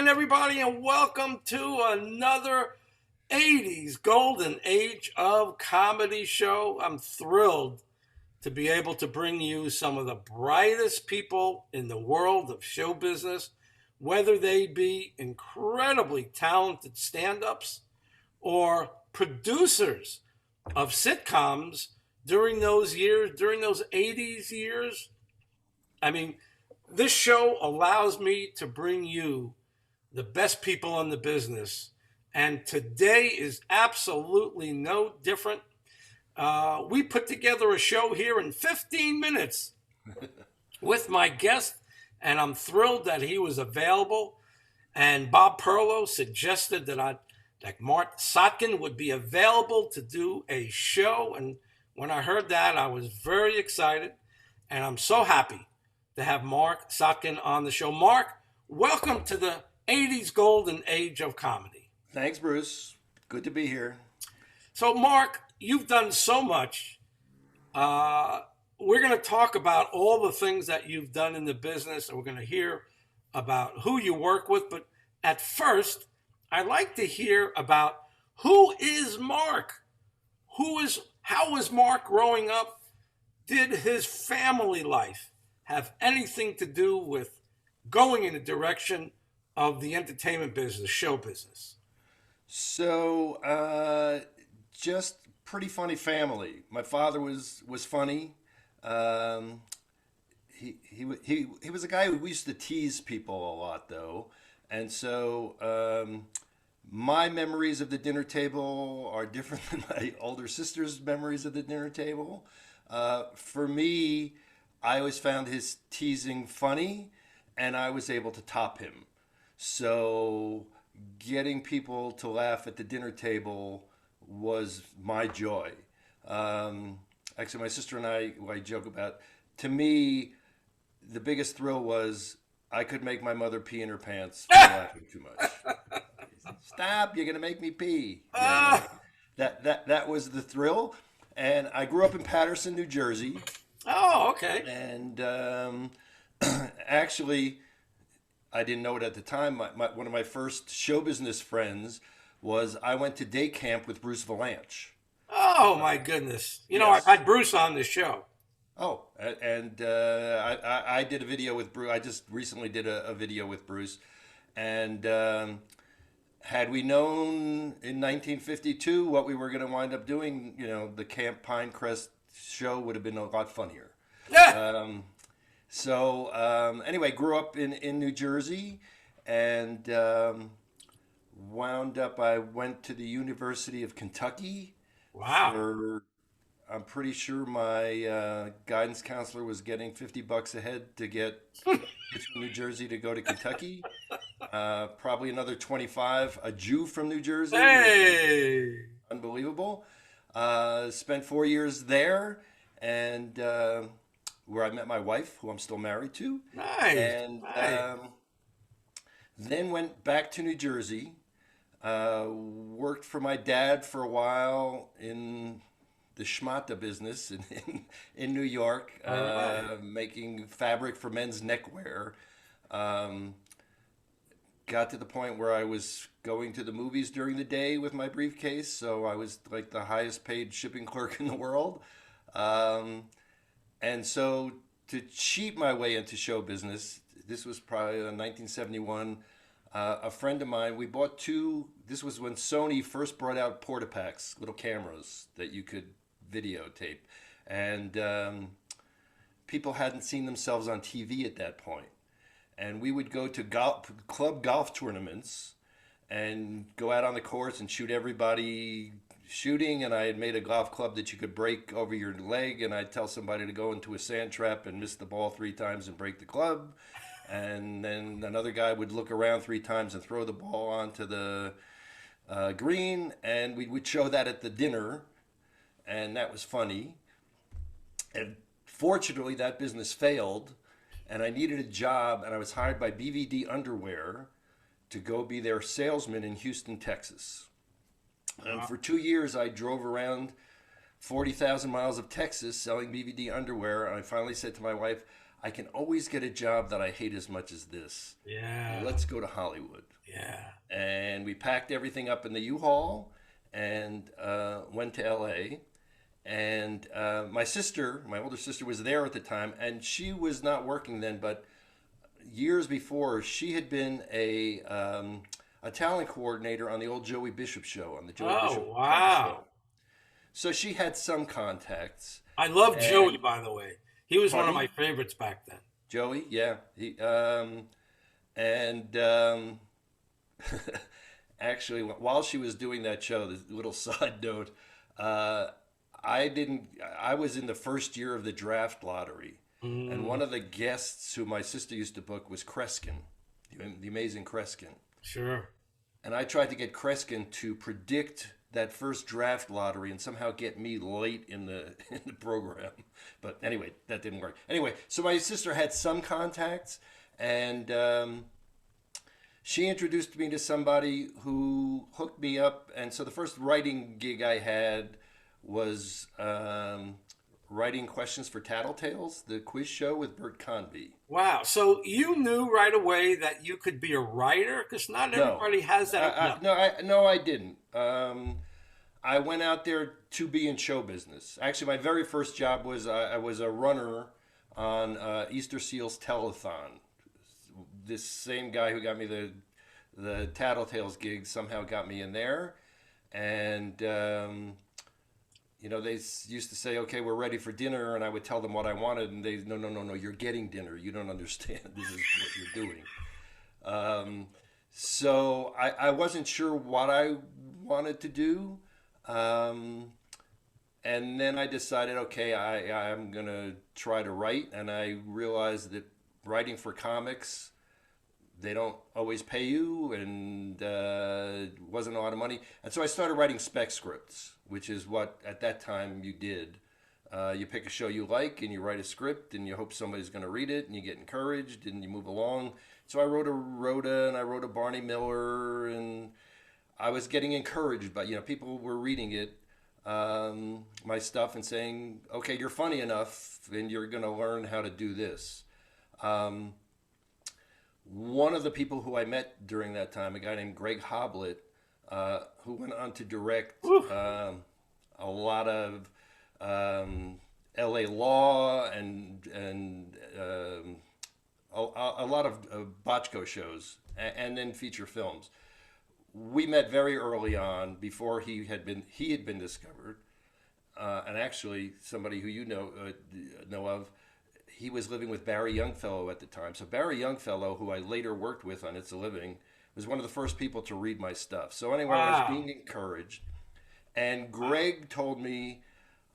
again, everybody, and welcome to another 80s Golden Age of Comedy show. I'm thrilled to be able to bring you some of the brightest people in the world of show business, whether they be incredibly talented stand ups or producers of sitcoms during those years, during those 80s years. I mean, this show allows me to bring you the best people in the business. And today is absolutely no different. We put together a show here in 15 minutes with my guest, and I'm thrilled that he was available. And Bob Perlow suggested that Marc Sotkin would be available to do a show. And when I heard that, I was very excited, and I'm so happy to have Marc Sotkin on the show. Marc, welcome to the 80s Golden Age of Comedy. Thanks, Bruce. Good to be here. So, Marc, you've done so much. We're going to talk about all the things that you've done in the business, and we're going to hear about who you work with. But at first, I'd like to hear about who is Marc? How was Marc growing up? Did his family life have anything to do with going in the direction of the entertainment business, show business? So, just pretty funny family. My father was funny. He was a guy who used to tease people a lot, though, and so my memories of the dinner table are different than my older sister's memories of the dinner table. For me, I always found his teasing funny, and I was able to top him. So getting people to laugh at the dinner table was my joy. Actually, my sister and I joke about, to me, the biggest thrill was I could make my mother pee in her pants for laughing too much. Stop, you're going to make me pee. That was the thrill. And I grew up in Paterson, New Jersey. Oh, okay. And actually, I didn't know it at the time. One of my first show business friends was I went to day camp with Bruce Valanche. Oh, my goodness. You know, Yes. I've had Bruce on the show. Oh, and I did a video with Bruce. I just recently did a video with Bruce. And had we known in 1952 what we were going to wind up doing, the Camp Pinecrest show would have been a lot funnier. Yeah. Anyway, grew up in New Jersey and I went to the University of Kentucky. Wow. I'm pretty sure my guidance counselor was getting $50 a head to get kids from New Jersey to go to Kentucky. Probably another 25, a Jew from New Jersey. Hey. Unbelievable. Spent 4 years there, and where I met my wife, who I'm still married to. Nice. And Nice. then went back to New Jersey. Worked for my dad for a while in the schmata business in New York, making fabric for men's neckwear. Got to the point where I was going to the movies during the day with my briefcase, so I was like the highest paid shipping clerk in the world. And so to cheat my way into show business, this was probably in 1971, a friend of mine, we bought this was when Sony first brought out Portapacks, little cameras that you could videotape. And people hadn't seen themselves on TV at that point. And we would go to club golf tournaments and go out on the course and shoot everybody shooting. And I had made a golf club that you could break over your leg. And I'd tell somebody to go into a sand trap and miss the ball 3 times and break the club. And then another guy would look around 3 times and throw the ball onto the green. And we would show that at the dinner. And that was funny. And fortunately, that business failed. And I needed a job, and I was hired by BVD Underwear to go be their salesman in Houston, Texas. And for 2 years, I drove around 40,000 miles of Texas selling BVD underwear. And I finally said to my wife, I can always get a job that I hate as much as this. Yeah. Let's go to Hollywood. Yeah. And we packed everything up in the U-Haul and went to LA. And my sister, my older sister, was there at the time, and she was not working then, but years before, she had been a talent coordinator on the old Joey Bishop show, on the Joey Oh, Bishop talk wow. show. So she had some contacts. I love Joey, And by the way. He was one of pardon my me, favorites back then. Joey, yeah, and actually, while she was doing that show, this little side note, uh, I didn't. I was in the first year of the draft lottery, and Mm, one of the guests who my sister used to book was Kreskin, the amazing Kreskin. sure. And I tried to get Kreskin to predict that first draft lottery and somehow get me late in the in the program. But anyway, that didn't work. Anyway, so my sister had some contacts, and she introduced me to somebody who hooked me up. And so the first writing gig I had was writing questions for Tattletales, the quiz show with Bert Convy. Wow. So you knew right away that you could be a writer? Because not No, everybody has that. No. no, I didn't. I went out there to be in show business. Actually, my very first job was I was a runner on Easter Seals Telethon. This same guy who got me the Tattletales gig somehow got me in there, and they used to say, "Okay, we're ready for dinner," and I would tell them what I wanted, and they, "No, no, no, no, you're getting dinner. You don't understand. This is what you're doing." So I wasn't sure what I wanted to do. And then I decided, okay, I'm going to try to write. And I realized that writing for comics, they don't always pay you, and wasn't a lot of money. And so I started writing spec scripts, which is what at that time you did. You pick a show you like, and you write a script, and you hope somebody's going to read it, and you get encouraged, and you move along. So I wrote a Rhoda, and I wrote a Barney Miller, and I was getting encouraged, but people were reading it, my stuff, and saying, "Okay, you're funny enough, and you're going to learn how to do this." Um, One of the people who I met during that time, a guy named Greg Hoblet, who went on to direct Whew. a lot of L.A. Law and a lot of Botchko shows, and then feature films. We met very early on before he had been discovered, and actually somebody who know of. He was living with Barry Youngfellow at the time. So Barry Youngfellow, who I later worked with on It's a Living, was one of the first people to read my stuff. So anyway, I was Wow. being encouraged, and Greg told me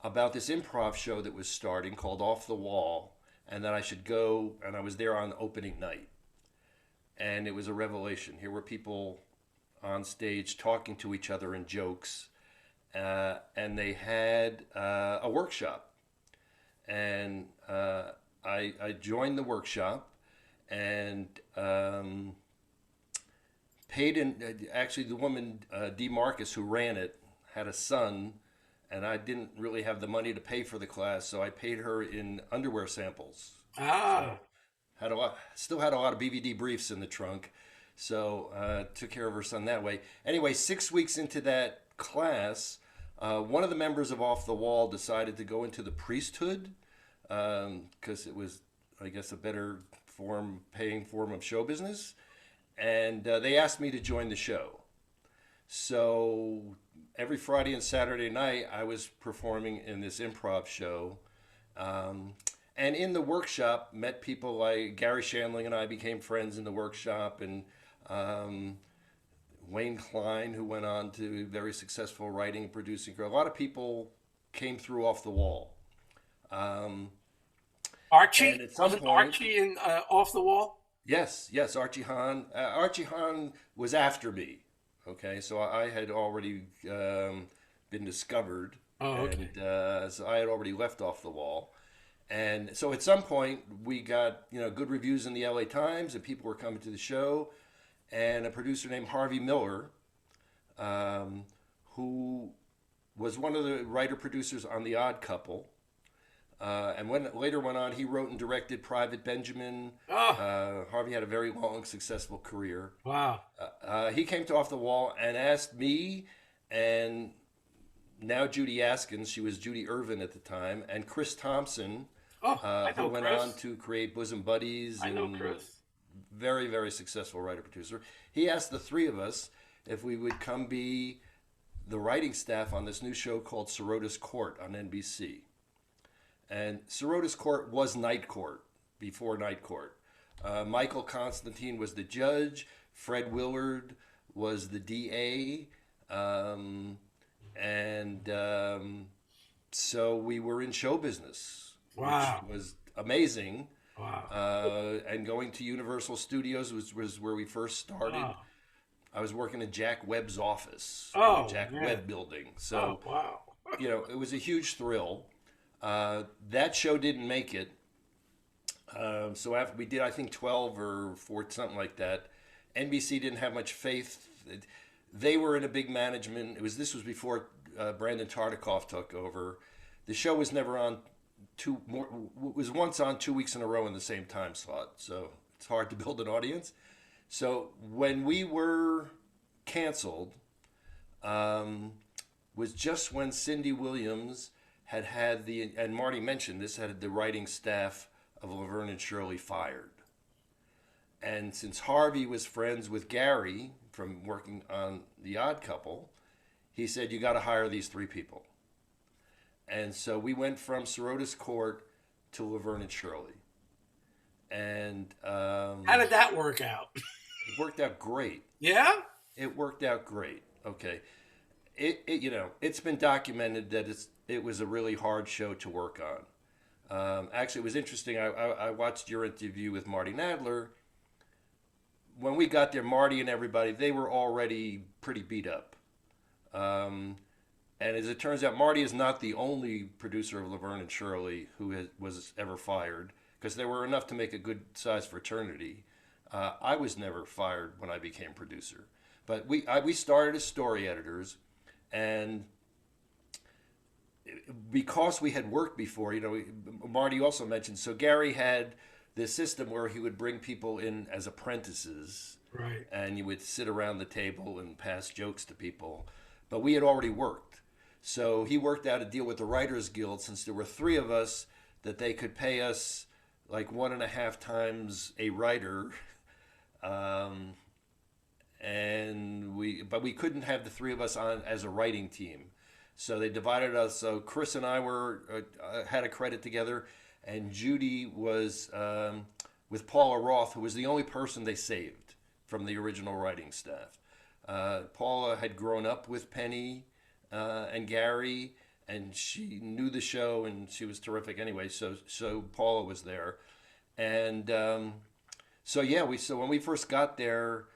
about this improv show that was starting called Off the Wall, and that I should go. And I was there on opening night, and it was a revelation. Here were people on stage talking to each other in jokes, and they had a workshop, and I joined the workshop, and paid in. Actually, the woman Dee Marcus, who ran it, had a son, and I didn't really have the money to pay for the class, so I paid her in underwear samples. Ah. So still had a lot of BVD briefs in the trunk, so took care of her son that way. Anyway, 6 weeks into that class, one of the members of Off the Wall decided to go into the priesthood, because it was, I guess, a better paying form of show business, and they asked me to join the show. So every Friday and Saturday night, I was performing in this improv show. And in the workshop, met people like Gary Shandling, and I became friends in the workshop, and Wayne Klein, who went on to very successful writing and producing. A lot of people came through Off the Wall. Um, and Archie? at some Was it point, Archie in Off the Wall? yes, Archie Hahn. Archie Hahn was after me. Okay, so I had already been discovered, Oh, okay. and so I had already left Off the Wall. And so at some point, we got good reviews in the LA Times, and people were coming to the show. And a producer named Harvey Miller, who was one of the writer producers on The Odd Couple, And when later went on, he wrote and directed Private Benjamin. Oh, Harvey had a very long, successful career. wow. He came to Off the Wall and asked me and now Judy Askins, she was Judy Irvin at the time, and Chris Thompson, Oh, I who know went on Chris. to create Bosom Buddies I know and Chris. very, very successful writer producer. He asked the three of us if we would come be the writing staff on this new show called Sirota's Court on NBC. And Sirota's Court was Night Court before Night Court. Michael Constantine was the judge. Fred Willard was the DA. So we were in show business, Wow. which was amazing. Wow. And going to Universal Studios was where we first started. Wow. I was working in Jack Webb's office, Oh, the Jack man. Webb building. So, Oh, wow. it was a huge thrill. That show didn't make it. So after we did, I think 12 or 4, something like that. NBC didn't have much faith. They were in a big management. This was before Brandon Tartikoff took over. The show was never on was once on 2 weeks in a row in the same time slot. So it's hard to build an audience. So when we were canceled, was just when Cindy Williams had and Marty mentioned this, had the writing staff of Laverne and Shirley fired. And since Harvey was friends with Gary from working on The Odd Couple, he said, you got to hire these 3 people. And so we went from Sirota's Court to Laverne and Shirley. And How did that work out? it worked out great. Yeah? It worked out great. Okay. It's been documented that it was a really hard show to work on. Actually, it was interesting. I watched your interview with Marty Nadler. When we got there, Marty and everybody, they were already pretty beat up. And as it turns out, Marty is not the only producer of Laverne and Shirley who was ever fired, because there were enough to make a good-sized fraternity. I was never fired when I became producer. But we started as story editors, and because we had worked before, Marty also mentioned, so Gary had this system where he would bring people in as apprentices, Right. and you would sit around the table and pass jokes to people. But we had already worked. So he worked out a deal with the Writers Guild, since there were 3 of us, that they could pay us like 1.5 times a writer. But we couldn't have the 3 of us on as a writing team. So they divided us. So Chris and I had a credit together, and Judy was with Paula Roth, who was the only person they saved from the original writing staff. Paula had grown up with Penny and Gary, and she knew the show, and she was terrific anyway. So Paula was there, and so when we first got there,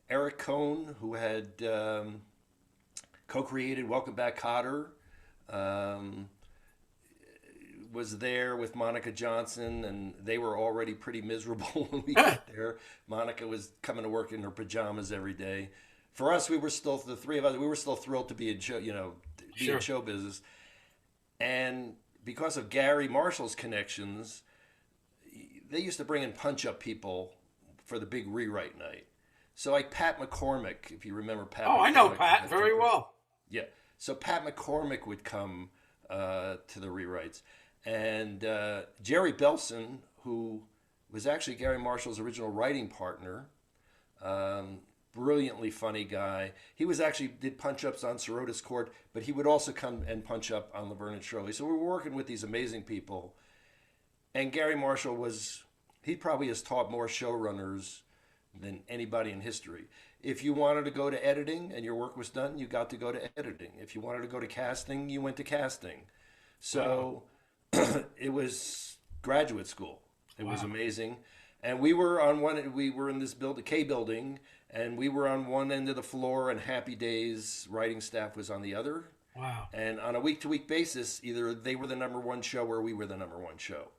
Eric Cohn, who had co-created Welcome Back, Kotter, was there with Monica Johnson, and they were already pretty miserable when we got there. Monica was coming to work in her pajamas every day. For us, the 3 of us, we were still thrilled to be in show, Sure. in show business. And because of Gary Marshall's connections, they used to bring in punch-up people for the big rewrite night. So like Pat McCormick, if you remember Pat. Oh, I know McCormick, Pat very well. Yeah. So Pat McCormick would come to the rewrites. And Jerry Belson, who was actually Gary Marshall's original writing partner, brilliantly funny guy. He did punch-ups on Sirota's Court, but he would also come and punch up on Laverne and Shirley. So we were working with these amazing people. And Gary Marshall he probably has taught more showrunners than anybody in history. If you wanted to go to editing and your work was done, you got to go to editing. If you wanted to go to casting, you went to casting. So it was graduate school. It was amazing. And we were in this K building, and we were on one end of the floor, and Happy Days writing staff was on the other. Wow. And on a week-to-week basis, either they were the number 1 show or we were the number 1 show.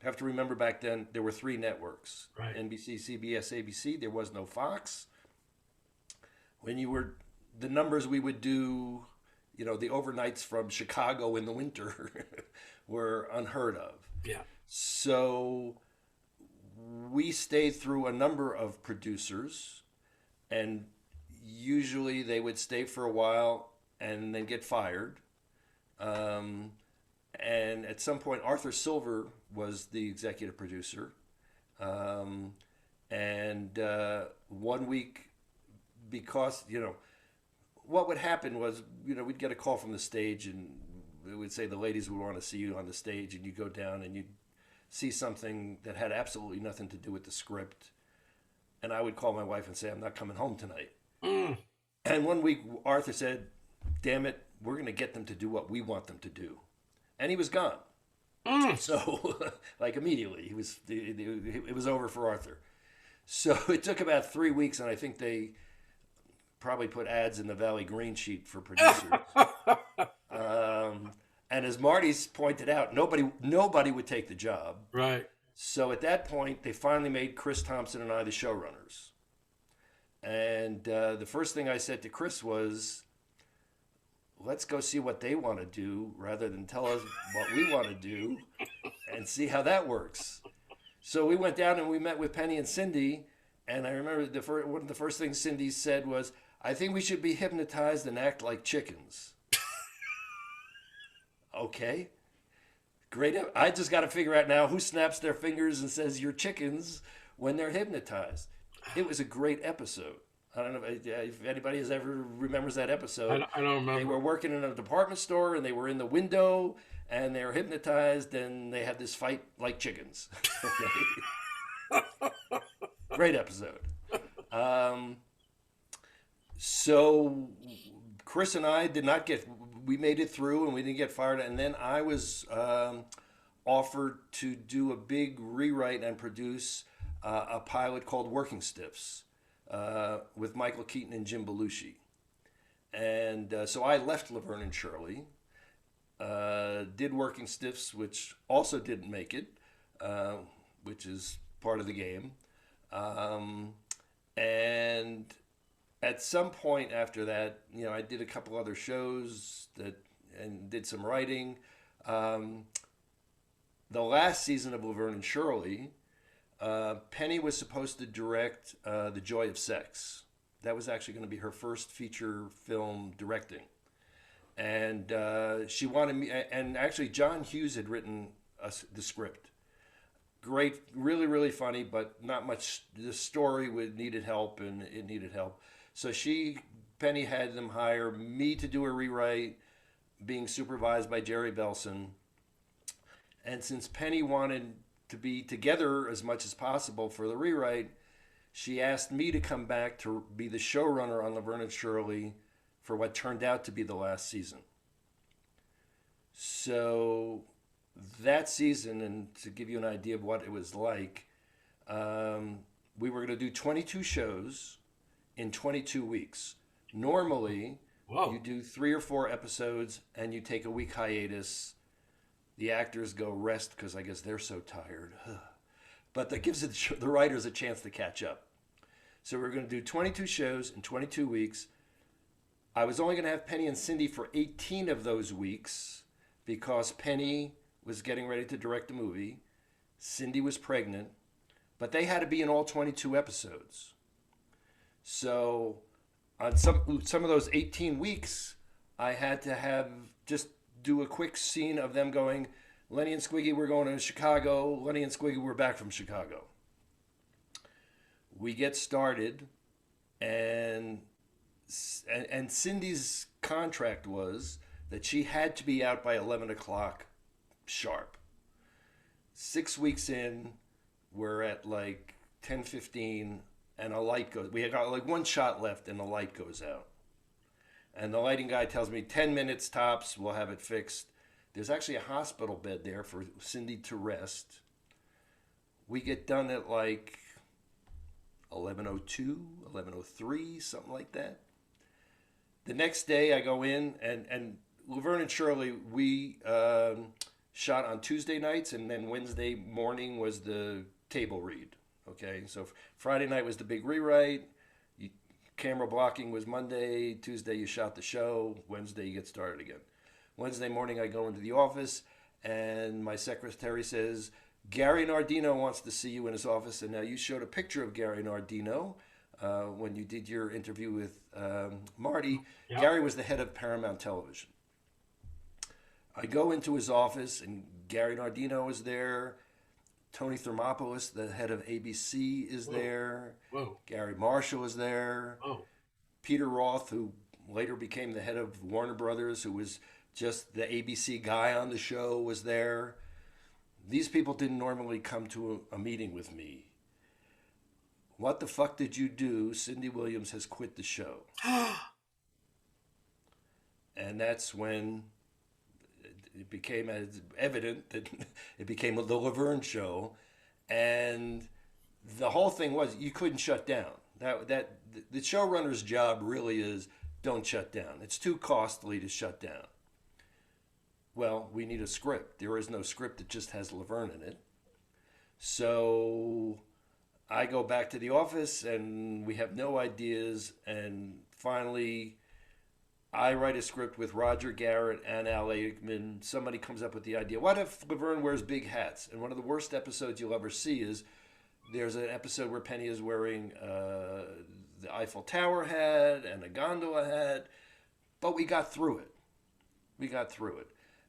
You have to remember back then, there were 3 networks. Right. NBC, CBS, ABC. There was no Fox. The numbers we would do, the overnights from Chicago in the winter were unheard of. Yeah. So we stayed through a number of producers, and usually they would stay for a while and then get fired. And at some point, Arthur Silver was the executive producer. And 1 week, because, what would happen was, we'd get a call from the stage, and it would say the ladies would want to see you on the stage, and you go down and you'd see something that had absolutely nothing to do with the script. And I would call my wife and say, I'm not coming home tonight. And 1 week, Arthur said, damn it, we're going to get them to do what we want them to do. And he was gone. So, like, immediately, it was over for Arthur. So it took about 3 weeks, and I think they probably put ads in the Valley Green sheet for producers. And as Marty's pointed out, nobody would take the job. Right. So at that point, they finally made Chris Thompson and I the showrunners. And the first thing I said to Chris was, let's go see what they want to do rather than tell us what we want to do and see how that works. So we went down and we met with Penny and Cindy. And I remember one of the first things Cindy said was, I think we should be hypnotized and act like chickens. Okay. Great. I just got to figure out now who snaps their fingers and says you're chickens when they're hypnotized. It was a great episode. I don't know if anybody remembers that episode. I don't remember. They were working in a department store and they were in the window and they were hypnotized and they had this fight like chickens. Great episode. So Chris and I we made it through and we didn't get fired. And then I was offered to do a big rewrite and produce a pilot called Working Stiffs with Michael Keaton and Jim Belushi. And so I left Laverne and Shirley, did Working Stiffs, which also didn't make it, which is part of the game. And at some point after that, I did a couple other shows and did some writing. The last season of Laverne and Shirley, Penny was supposed to direct The Joy of Sex. That was actually going to be her first feature film directing. And she wanted me, and actually John Hughes had written the script. Great, really, really funny, but not much. The story needed help, and it needed help. So Penny had them hire me to do a rewrite, being supervised by Jerry Belson. And since Penny wanted to be together as much as possible for the rewrite, she asked me to come back to be the showrunner on Laverne and Shirley for what turned out to be the last season. So that season, and to give you an idea of what it was like, we were going to do 22 shows in 22 weeks. Normally, Whoa. you do 3 or 4 episodes and you take a week hiatus. The actors go rest because I guess they're so tired. But that gives the writers a chance to catch up. So we're going to do 22 shows in 22 weeks. I was only going to have Penny and Cindy for 18 of those weeks because Penny was getting ready to direct a movie. Cindy was pregnant, but they had to be in all 22 episodes. So on some of those 18 weeks, I had to just do a quick scene of them going, Lenny and Squiggy, we're going to Chicago. Lenny and Squiggy, we're back from Chicago. We get started, and Cindy's contract was that she had to be out by 11 o'clock sharp. 6 weeks in, we're at like 10:15, and a light goes. We got like one shot left, and the light goes out. And the lighting guy tells me 10 minutes tops, we'll have it fixed. There's actually a hospital bed there for Cindy to rest. We get done at like 11:02, 11:03, something like that. The next day I go in, and Laverne and Shirley, we shot on Tuesday nights, and then Wednesday morning was the table read. Okay, so Friday night was the big rewrite. You camera blocking was Monday, Tuesday you shot the show, Wednesday you get started again. Wednesday morning I go into the office and my secretary says, Gary Nardino wants to see you in his office. And now you showed a picture of Gary Nardino when you did your interview with Marty. Yep. Gary was the head of Paramount Television. I go into his office and Gary Nardino is there. Tony Thermopoulos, the head of ABC, is there. Whoa. Gary Marshall is there. Whoa. Peter Roth, who later became the head of Warner Brothers, who was just the ABC guy on the show, was there. These people didn't normally come to a meeting with me. What the fuck did you do? Cindy Williams has quit the show. And that's when it became evident that it became the Laverne show, and the whole thing was you couldn't shut down. That the showrunner's job really is don't shut down. It's too costly to shut down. Well, we need a script. There is no script that just has Laverne in it. So I go back to the office and we have no ideas, and finally I write a script with Roger Garrett and Al Aikman. Somebody comes up with the idea, what if Laverne wears big hats? And one of the worst episodes you'll ever see is there's an episode where Penny is wearing the Eiffel Tower hat and a gondola hat, but we got through it.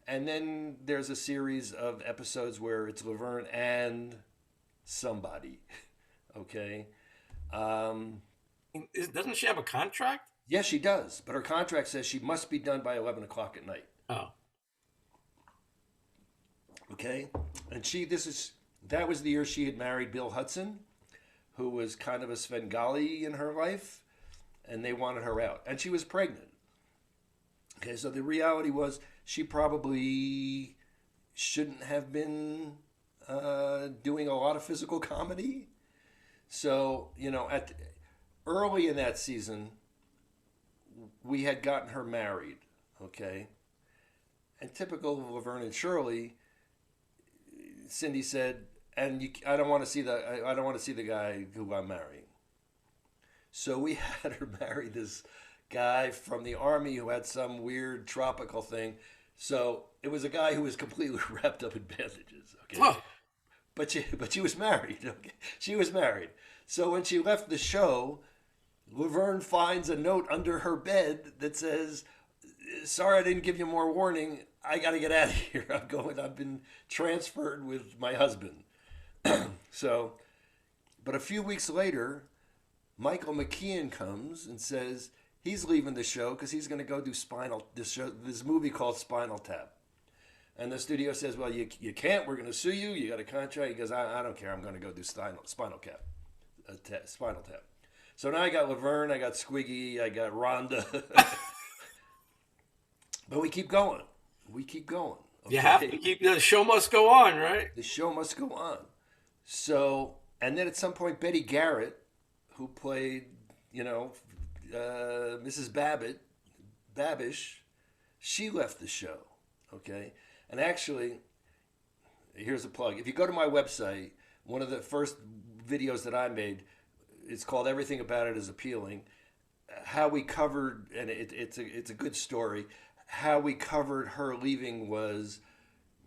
And then there's a series of episodes where it's Laverne and somebody, okay? Doesn't she have a contract? Yes, she does, but her contract says she must be done by 11 o'clock at night. Oh. Okay? And that was the year she had married Bill Hudson, who was kind of a Svengali in her life, and they wanted her out. And she was pregnant. Okay, so the reality was she probably shouldn't have been doing a lot of physical comedy. So, early in that season, we had gotten her married, okay? And typical of Laverne and Shirley, Cindy said, I don't want to see the guy who I'm marrying. So we had her marry this guy from the army who had some weird tropical thing. So it was a guy who was completely wrapped up in bandages, okay? Oh. But she was married, okay? She was married. So when she left the show, Laverne finds a note under her bed that says, sorry I didn't give you more warning. I got to get out of here. I've been transferred with my husband. So, but a few weeks later, Michael McKean comes and says he's leaving the show because he's going to go do this movie called Spinal Tap. And the studio says, well, you can't. We're going to sue you. You got a contract. He goes, I don't care. I'm going to go do Spinal Tap. So now I got Laverne, I got Squiggy, I got Rhonda. But we keep going. Okay? You have to keep, the show must go on, right? The show must go on. So, and then at some point, Betty Garrett, who played, Mrs. Babish, she left the show, okay? And actually, here's a plug. If you go to my website, one of the first videos that I made, it's called Everything About It Is Appealing. How we covered, and it's a good story, how we covered her leaving was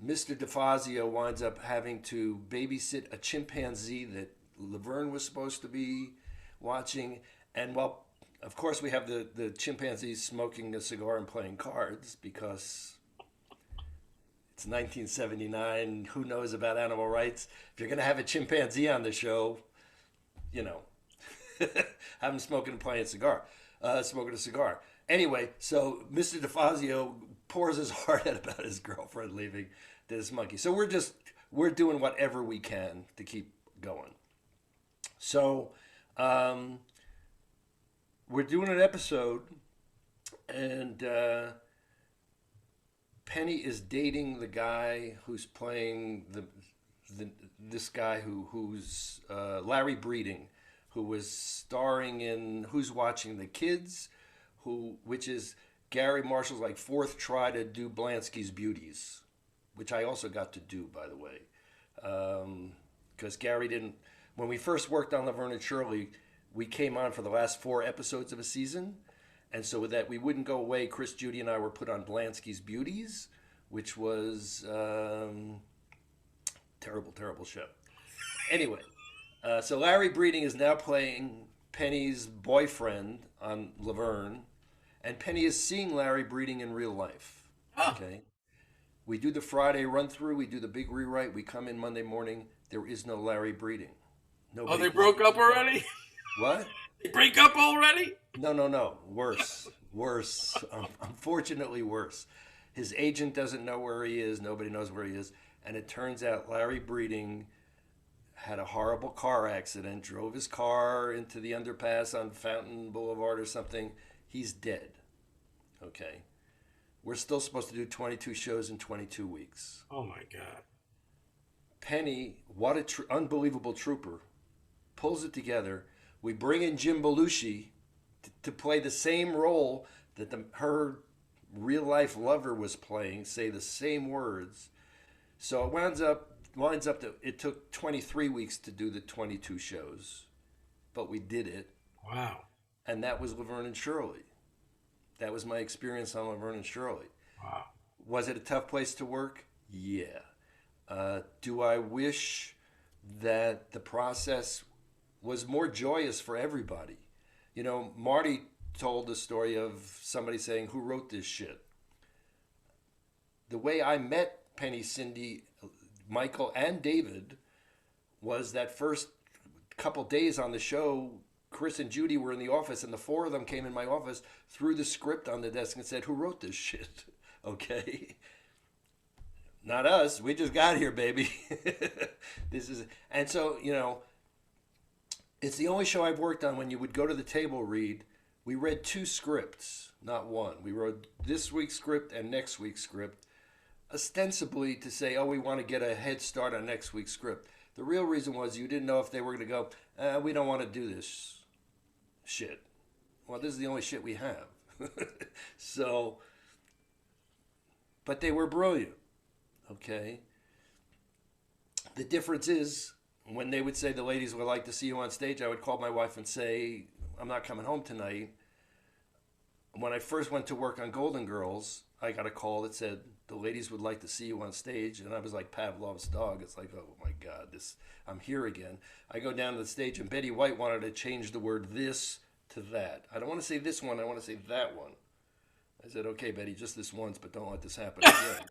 Mr. DeFazio winds up having to babysit a chimpanzee that Laverne was supposed to be watching. And well, of course we have the chimpanzee smoking a cigar and playing cards because it's 1979. Who knows about animal rights? If you're going to have a chimpanzee on the show, have him smoking a cigar. Anyway, so Mr. DeFazio pours his heart out about his girlfriend leaving this monkey. So we're doing whatever we can to keep going. So we're doing an episode, and Penny is dating the guy who's playing this guy who's Larry Breeding, who was starring in Who's Watching the Kids, which is Gary Marshall's fourth try to do Blansky's Beauties, which I also got to do, by the way, because Gary didn't. When we first worked on Laverne and Shirley, we came on for the last 4 episodes of a season. And so with that, we wouldn't go away. Chris, Judy, and I were put on Blansky's Beauties, which was terrible, terrible show. Anyway, so Larry Breeding is now playing Penny's boyfriend on Laverne, and Penny is seeing Larry Breeding in real life. Okay. We do the Friday run through. We do the big rewrite. We come in Monday morning. There is no Larry Breeding. Oh, they broke up already? What? They break up already? No. Worse. Unfortunately, worse. His agent doesn't know where he is. Nobody knows where he is. And it turns out Larry Breeding had a horrible car accident, drove his car into the underpass on Fountain Boulevard or something. He's dead. Okay. We're still supposed to do 22 shows in 22 weeks. Oh, my God. Penny, what a unbelievable trooper, pulls it together. We bring in Jim Belushi to play the same role that her real-life lover was playing, say the same words. So it winds up that it took 23 weeks to do the 22 shows, but we did it. Wow. And that was Laverne and Shirley. That was my experience on Laverne and Shirley. Wow. Was it a tough place to work? Yeah. Do I wish that the process was more joyous for everybody? You know, Marty told the story of somebody saying, "Who wrote this shit?" The way I met Penny, Cindy, Michael, and David was that first couple days on the show, Chris and Judy were in the office, and the 4 of them came in my office, threw the script on the desk, and said, "Who wrote this shit?" Okay. Not us. We just got here, baby. And so, you know, it's the only show I've worked on when you would go to the table read. We read 2 scripts, not one. We wrote this week's script and next week's script, ostensibly to say, oh, we want to get a head start on next week's script. The real reason was you didn't know if they were going to go, we don't want to do this shit. Well, this is the only shit we have. So, but they were brilliant. Okay. The difference is when they would say the ladies would like to see you on stage, I would call my wife and say, I'm not coming home tonight. When I first went to work on Golden Girls, I got a call that said the ladies would like to see you on stage, and I was like Pavlov's dog. It's like, oh my God, I'm here again. I go down to the stage, and Betty White wanted to change the word this to that. I don't want to say this one, I want to say that one. I said, okay, Betty, just this once, but don't let this happen again.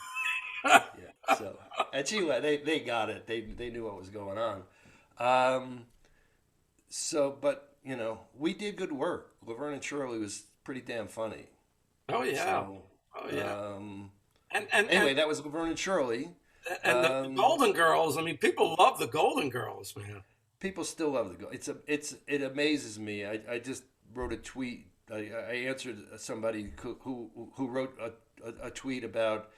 Yeah. So, and she, they got it. They knew what was going on. So, but you know, we did good work. Laverne and Shirley was pretty damn funny. Oh yeah. So, oh yeah. And anyway, that was Laverne and Shirley. And the Golden Girls. I mean, people love the Golden Girls, man. People still love the Golden. It amazes me. I just wrote a tweet. I answered somebody who wrote a tweet about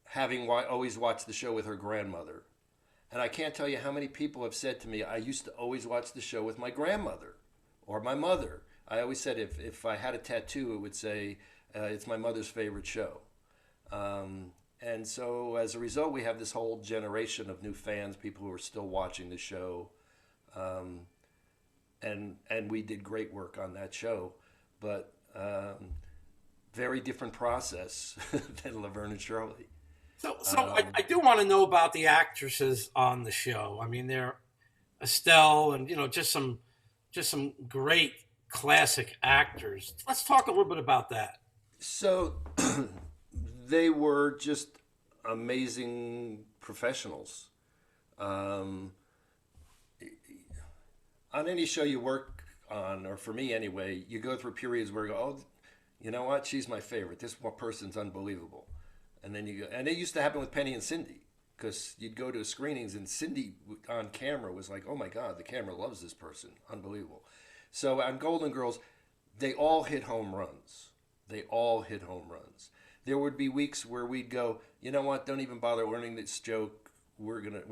having always watched the show with her grandmother. And I can't tell you how many people have said to me, I used to always watch the show with my grandmother or my mother. I always said if I had a tattoo, it would say, it's my mother's favorite show. And so as a result, we have this whole generation of new fans, people who are still watching the show. And we did great work on that show. But very different process than Laverne and Shirley. So I do want to know about the actresses on the show. I mean, they're Estelle and, you know, just some great classic actors. Let's talk a little bit about that. So they were just amazing professionals. On any show you work on, or for me anyway, you go through periods where you go, oh, you know what? She's my favorite. This one person's unbelievable. And then you go, and it used to happen with Penny and Cindy, because you'd go to screenings and Cindy on camera was like, oh my God, the camera loves this person. Unbelievable. So on Golden Girls, they all hit home runs. They all hit home runs. There would be weeks where we'd go, you know what? Don't even bother learning this joke. We're gonna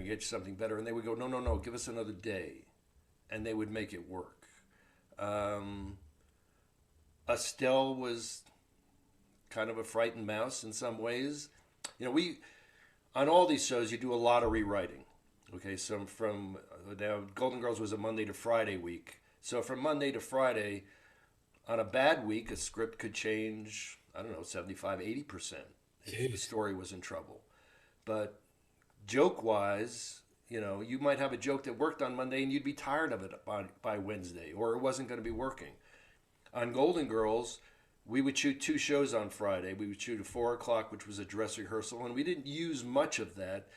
get you something better. And they would go, no, give us another day, and they would make it work. Estelle was kind of a frightened mouse in some ways. You know, on all these shows, you do a lot of rewriting. Okay, so from now Golden Girls was a Monday to Friday week. So from Monday to Friday, on a bad week, a script could change, I don't know, 75, 80% if the Jeez. story was in trouble. But joke wise, you might have a joke that worked on Monday and you'd be tired of it by Wednesday, or it wasn't going to be working. On Golden Girls, we would shoot two shows on Friday. We would shoot at 4 o'clock, which was a dress rehearsal, and we didn't use much of that,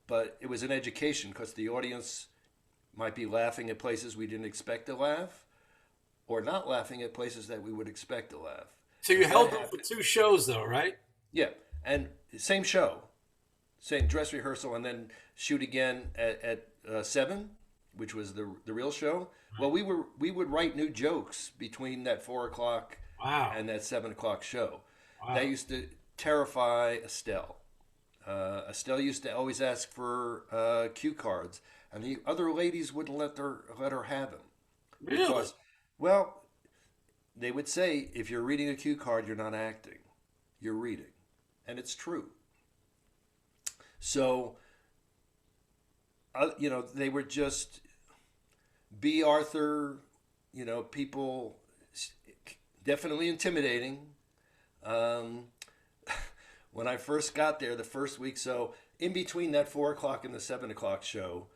but it was an education because the audience might be laughing at places we didn't expect to laugh, or not laughing at places that we would expect to laugh. So you If that held them for happened, 2 shows, though, right? yeah, and same show, same dress rehearsal, and then shoot again at 7, which was the real show. Well, we would write new jokes between that 4 o'clock Wow. and that 7 o'clock show. That Wow. used to terrify Estelle. Estelle used to always ask for cue cards, and the other ladies wouldn't let her have them Really? because, well, they would say if you're reading a cue card, you're not acting, you're reading, and it's true. So, they were just B. Arthur, people definitely intimidating. Um, when I first got there the first week, so in between that 4 o'clock and the 7 o'clock show,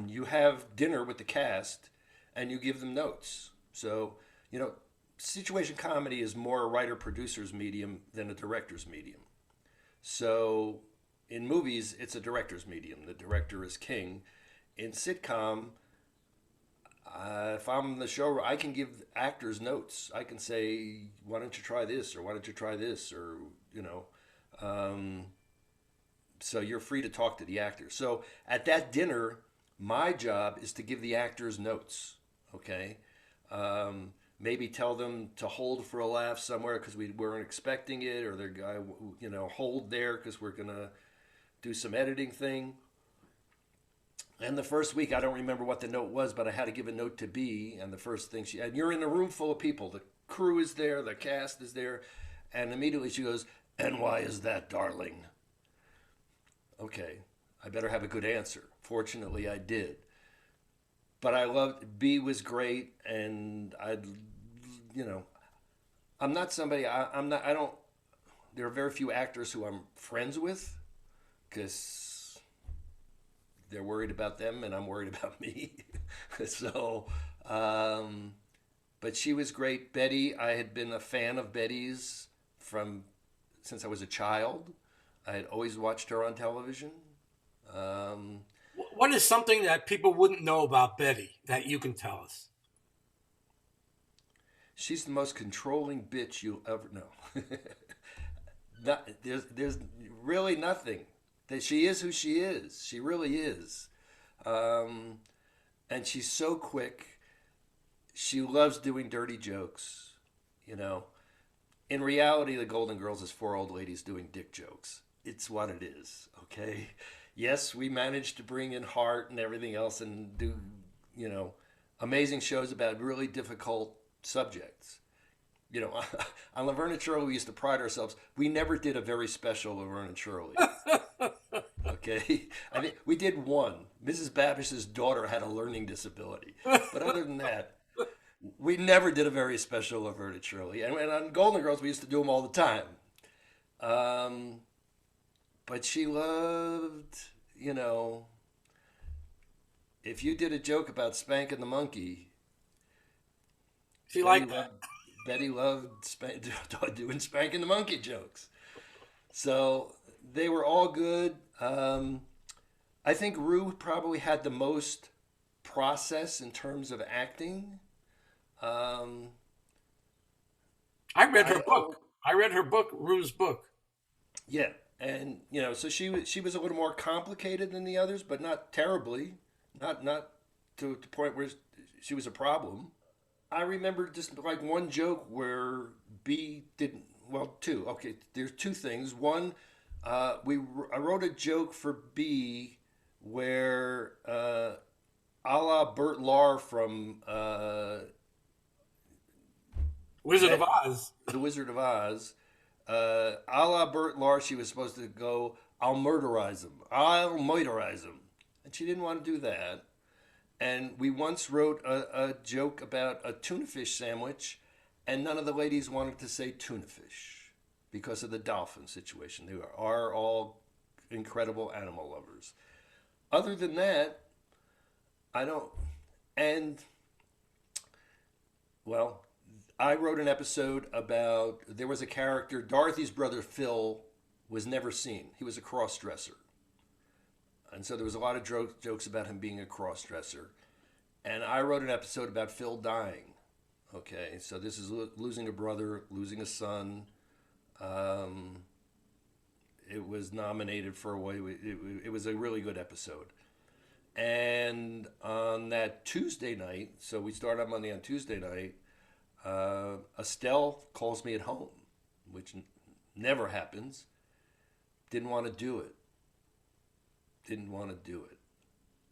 you have dinner with the cast and you give them notes. So, situation comedy is more a writer producer's medium than a director's medium. So, in movies, it's a director's medium. The director is king. In sitcom, if I'm the show, I can give actors notes. I can say, "Why don't you try this?" or "Why don't you try this?" or you know. Um, so you're free to talk to the actors. So at that dinner, my job is to give the actors notes. Okay, maybe tell them to hold for a laugh somewhere because we weren't expecting it, or their guy, hold there because we're gonna do some editing thing. And the first week, I don't remember what the note was, but I had to give a note to B. And the first thing and you're in a room full of people. The crew is there, the cast is there. And immediately she goes, "And why is that, darling?" Okay, I better have a good answer. Fortunately, I did. But I loved, B was great. And you know, I'm not somebody, I'm not, I don't, there are very few actors who I'm friends with because they're worried about them and I'm worried about me. so, um, but she was great. Betty, I had been a fan of Betty's from since I was a child. I had always watched her on television. Um, What is something that people wouldn't know about Betty that you can tell us? she's the most controlling bitch you'll ever know. There's really nothing. That she is who she is. She really is. Um, and she's so quick. She loves doing dirty jokes. You know, in reality, the Golden Girls is four old ladies doing dick jokes. It's what it is. Okay. Yes, we managed to bring in heart and everything else and do, you know, amazing shows about really difficult subjects. You know, on Laverne and Shirley, we used to pride ourselves. We never did a very special Laverne and Shirley. Okay, I mean, we did one. Mrs. Babish's daughter had a learning disability, but other than that, we never did a very special Laverne and Shirley. And on Golden Girls, we used to do them all the time. Um, but she loved, you know, if you did a joke about spanking the monkey, She Betty liked that. loved Betty loved doing spanking the monkey jokes. So they were all good. I think Rue probably had the most process in terms of acting. Um, I read I her don't know. book. I read her book, Rue's book. Yeah, and so she was a little more complicated than the others, but not terribly. Not to the point where she was a problem. I remember just like one joke where B didn't. Well, two. Okay, there's two things. One, I wrote a joke for B where a la Bert Lahr from Wizard of Met Oz. The Wizard of Oz, a la Bert Lahr, she was supposed to go, "I'll murderize him. I'll murderize him." and she didn't want to do that. And we once wrote a joke about a tuna fish sandwich, and none of the ladies wanted to say tuna fish because of the dolphin situation. They are all incredible animal lovers. Other than that, I don't. And, well, I wrote an episode about there was a character, Dorothy's brother Phil was never seen. He was a cross dresser. And so there was a lot of jokes about him being a cross dresser. And I wrote an episode about Phil dying. Okay, so this is losing a brother, losing a son. It was nominated for a way. It was a really good episode. And on that Tuesday night, so we start on Monday, on Tuesday night, Estelle calls me at home, which never happens. Didn't want to do it.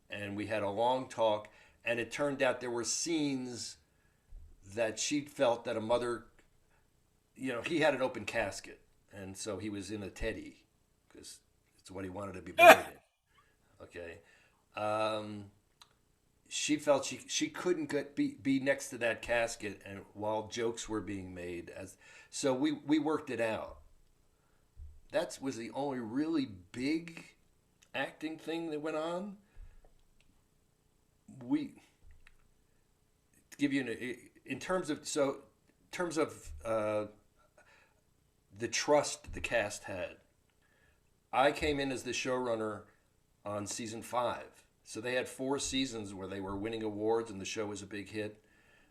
And we had a long talk, and it turned out there were scenes that she felt that a mother, he had an open casket, and so he was in a teddy because it's what he wanted to be buried in. Okay. She felt she couldn't be next to that casket, and while jokes were being made, so we worked it out. That was the only really big acting thing that went on. We give you in terms of the trust the cast had. I came in as the showrunner on season 5. So they had 4 seasons where they were winning awards and the show was a big hit.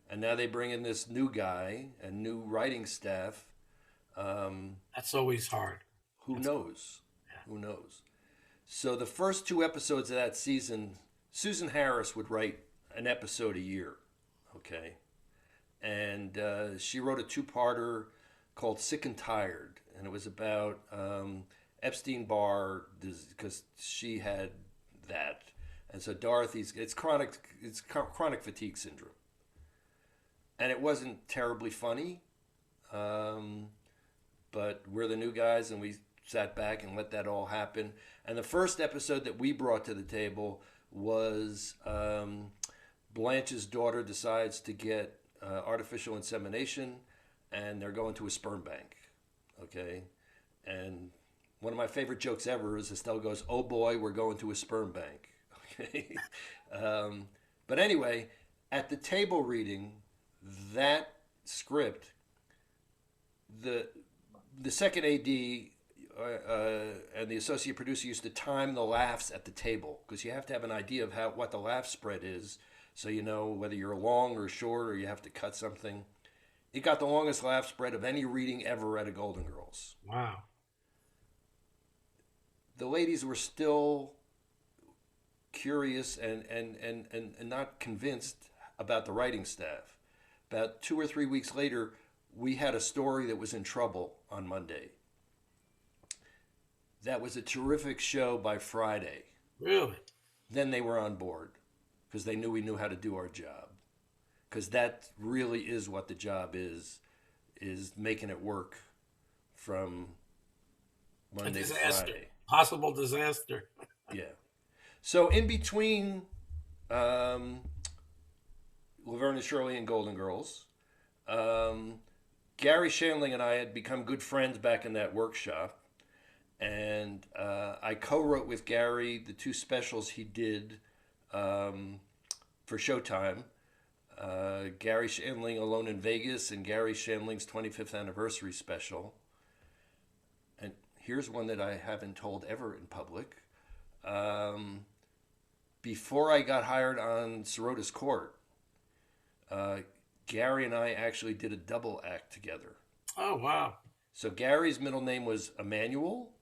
And now they bring in this new guy and new writing staff. That's always hard. Who knows? So the first 2 episodes of that season, Susan Harris would write an episode a year. Okay. And she wrote a 2-parter called Sick and Tired. And it was about Epstein-Barr, because she had that. And so Dorothy's, it's chronic fatigue syndrome. And it wasn't terribly funny, but we're the new guys and we sat back and let that all happen. And the first episode that we brought to the table was Blanche's daughter decides to get artificial insemination, and they're going to a sperm bank. Okay? And one of my favorite jokes ever is Estelle goes, "Oh boy, we're going to a sperm bank." Okay. But anyway, at the table reading, that script, the second AD and the associate producer used to time the laughs at the table, because you have to have an idea of what the laugh spread is, so you know whether you're long or short or you have to cut something. It got the longest laugh spread of any reading ever at a Golden Girls. Wow. The ladies were still curious and not convinced about the writing staff. About 2 or 3 weeks later, we had a story that was in trouble on Monday. That was a terrific show by Friday. Really? Then they were on board because they knew we knew how to do our job. Because that really is what the job is making it work from Monday to Friday. Possible disaster. Yeah. So in between Laverne and Shirley and Golden Girls, Gary Shandling and I had become good friends back in that workshop. And I co-wrote with Gary the 2 specials he did for Showtime. Gary Shandling Alone in Vegas and Gary Shandling's 25th anniversary special. And here's one that I haven't told ever in public. Before I got hired on Sorota's Court, Gary and I actually did a double act together. Oh, wow. So Gary's middle name was Emmanuel,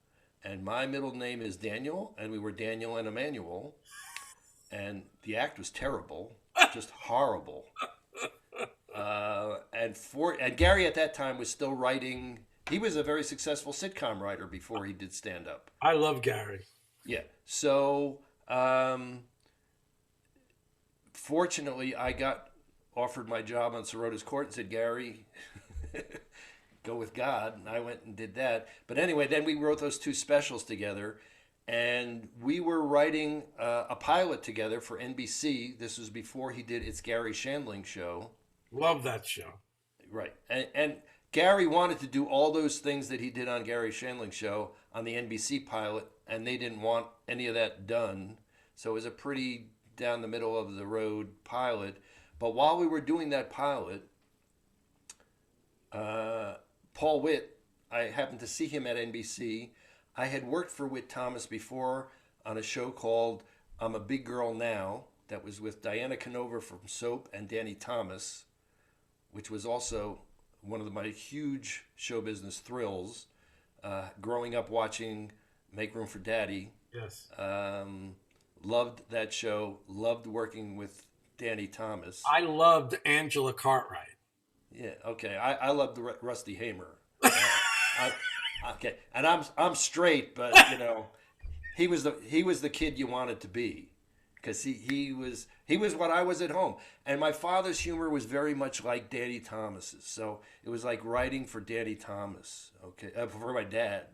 and my middle name is Daniel, and we were Daniel and Emmanuel. And the act was terrible, just horrible. And Gary at that time was still writing. He was a very successful sitcom writer before he did stand-up. I love Gary. Yeah. So, fortunately, I got offered my job on Sorota's Court and said, "Gary, go with God." And I went and did that. But anyway, then we wrote those 2 specials together. and we were writing a pilot together for NBC. This was before he did It's Gary Shandling Show. Love that show. Right. And Gary wanted to do all those things that he did on Gary Shandling Show on the NBC pilot, and they didn't want any of that done. So it was a pretty down the middle of the road pilot. But while we were doing that pilot, Paul Witt, I happened to see him at NBC. I had worked for Whit Thomas before on a show called I'm a Big Girl Now that was with Diana Canova from Soap and Danny Thomas, which was also one of my huge show business thrills. Growing up watching Make Room for Daddy. Yes. Loved that show. Loved working with Danny Thomas. I loved Angela Cartwright. Yeah, okay. I loved Rusty Hamer. Okay, and I'm straight, but you know, he was the kid you wanted to be, because he was what I was at home, and my father's humor was very much like Danny Thomas's, so it was like writing for Danny Thomas, okay, for my dad,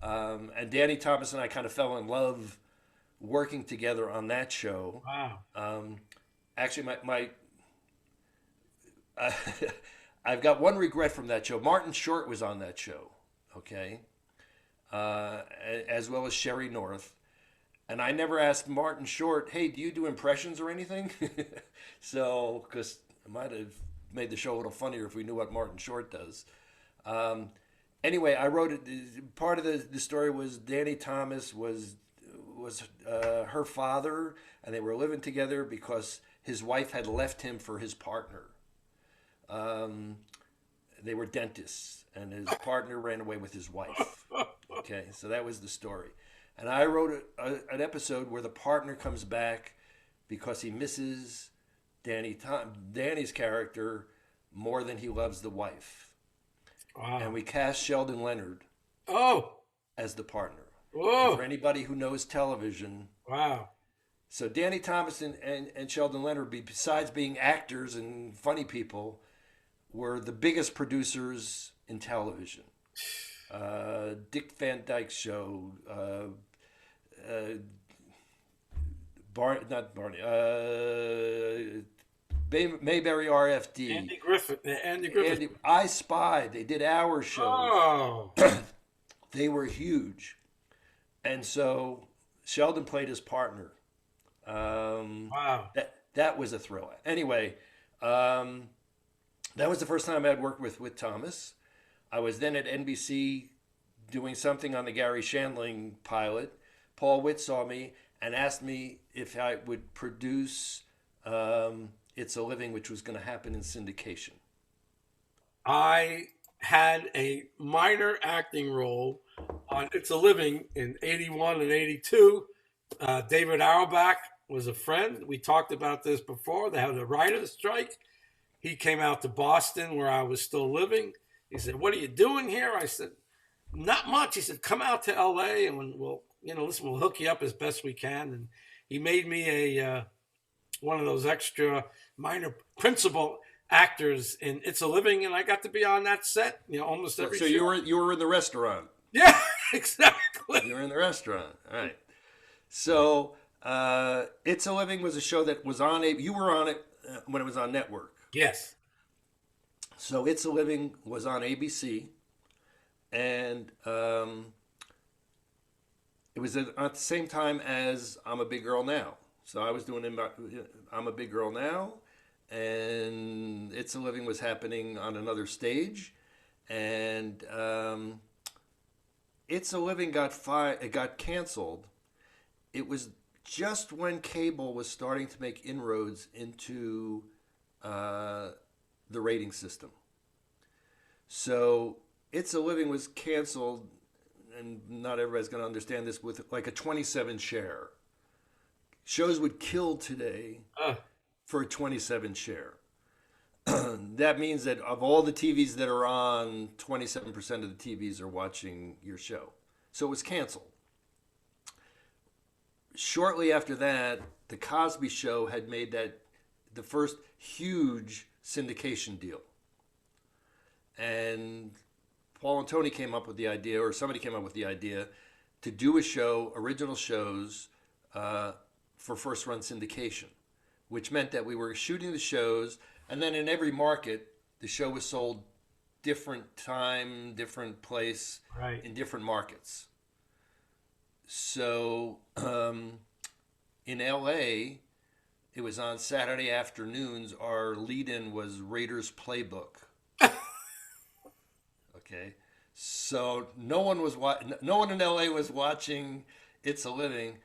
and Danny Thomas and I kind of fell in love working together on that show. Wow. Actually, my I've got one regret from that show. Martin Short was on that show. Okay, as well as Sherry North, and I never asked Martin Short, "Hey, do you do impressions or anything?" So, because it might have made the show a little funnier if we knew what Martin Short does. Anyway, I wrote it. Part of the story was Danny Thomas was her father, and they were living together because his wife had left him for his partner. They were dentists, and his partner ran away with his wife. Okay, so that was the story. And I wrote an episode where the partner comes back because he misses Danny's character more than he loves the wife. Wow. And we cast Sheldon Leonard as the partner. Whoa. For anybody who knows television. Wow. So Danny Thomas and Sheldon Leonard, besides being actors and funny people, were the biggest producers in television. Dick Van Dyke Show, Mayberry RFD. Andy Griffith. I Spy. They did our shows. Oh. They were huge. And so Sheldon played his partner. Wow. That was a thrill. Anyway, that was the first time I'd worked with Whit Thomas. I was then at NBC doing something on the Gary Shandling pilot. Paul Witt saw me and asked me if I would produce It's a Living, which was going to happen in syndication. I had a minor acting role on It's a Living in 81 and 82. David Auerbach was a friend. We talked about this before. They had a writer's strike. He came out to Boston where I was still living. He said, "What are you doing here?" I said, "Not much." He said, "Come out to LA and we'll hook you up as best we can." And he made me a one of those extra minor principal actors in It's a Living, and I got to be on that set, almost every So show. you were in the restaurant. Yeah, exactly. You were in the restaurant. All right. So It's a Living was a show that was on you were on it when it was on network. Yes. So It's a Living was on ABC, and it was at the same time as I'm a Big Girl Now. So I was doing I'm a Big Girl Now, and It's a Living was happening on another stage, and It's a Living got canceled. It was just when cable was starting to make inroads into the rating system. So It's a Living was canceled, and not everybody's going to understand this, with like a 27 share. Shows would kill today for a 27 share. That means that of all the TVs that are on, 27% of the TVs are watching your show. So it was canceled. Shortly after that, The Cosby Show had made the first huge syndication deal. And Paul and Tony came up with the idea, or somebody came up with the idea, to do a show, original shows, for first run syndication, which meant that we were shooting the shows, and then in every market, the show was sold different time, different place, Right. in different markets. So in LA, it was on Saturday afternoons. Our lead-in was Raiders Playbook. Okay, so no one in LA was watching It's a Living.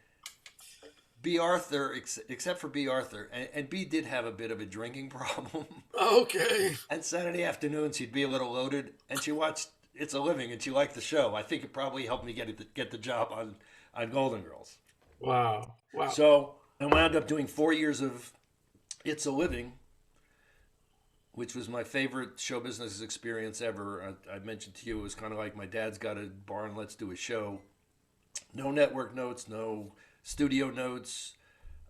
B. Arthur, except for B. Arthur, and B did have a bit of a drinking problem. Okay. And Saturday afternoons, she'd be a little loaded, and she watched It's a Living, and she liked the show. I think it probably helped me get the job on Golden Girls. Wow. Wow. So I wound up doing 4 years of It's a Living, which was my favorite show business experience ever. I mentioned to you, it was kind of like my dad's got a barn, let's do a show. No network notes, no studio notes.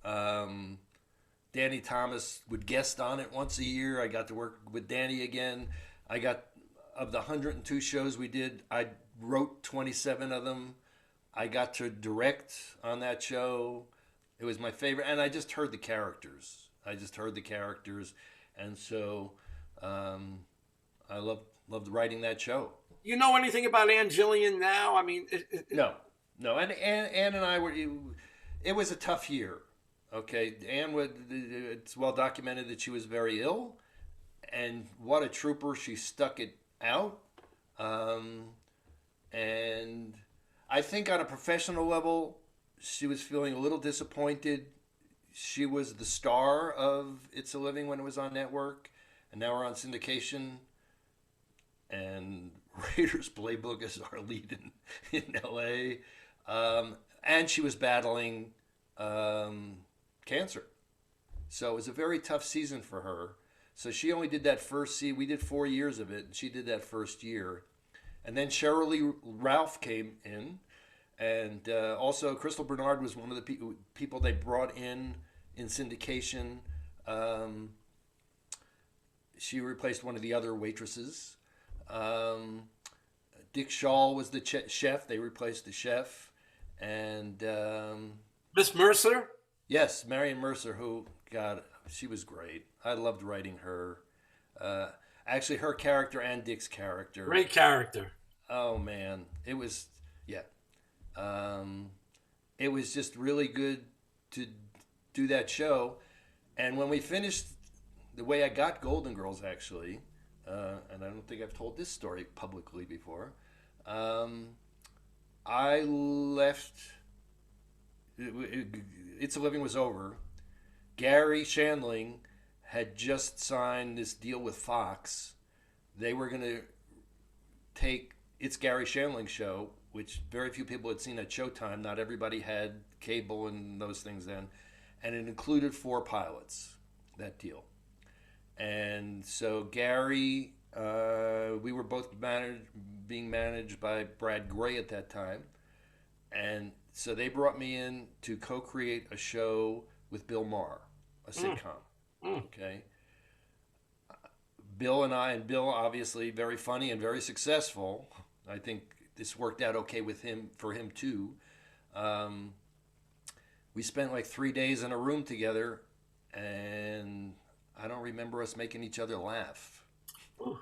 Danny Thomas would guest on it once a year. I got to work with Danny again. Of the 102 shows we did, I wrote 27 of them. I got to direct on that show. It was my favorite, and I just heard the characters. And so I loved writing that show. You know anything about Ann Jillian now? I mean, No, and Ann and I were. It was a tough year. Okay, it's well documented that she was very ill, and what a trooper! She stuck it out, and I think on a professional level, she was feeling a little disappointed. She was the star of It's a Living when it was on network, and now we're on syndication. And Raiders Playbook is our lead in LA. And she was battling cancer. So it was a very tough season for her. So she only did that first season. We did 4 years of it, and she did that first year. And then Cheryl Lee Ralph came in. And also Crystal Bernard was one of the people they brought in syndication. She replaced one of the other waitresses. Dick Shaw was the chef. They replaced the chef. And Miss Mercer? yes, Marion Mercer, who, God, she was great. I loved writing her. Actually, her character and Dick's character. Great character. Oh, man. It was, yeah. It was just really good to do that show. And when we finished, the way I got Golden Girls, actually, and I don't think I've told this story publicly before, I left. It's a Living was over. Gary Shandling had just signed this deal with Fox. They were going to take It's Gary Shandling show, which very few people had seen at Showtime. Not everybody had cable and those things then. And it included 4 pilots, that deal. And so Gary, we were both being managed by Brad Gray at that time. And so they brought me in to co-create a show with Bill Maher, a sitcom. Okay. Bill obviously very funny and very successful. I think this worked out okay for him too. We spent like 3 days in a room together, and I don't remember us making each other laugh. Ooh.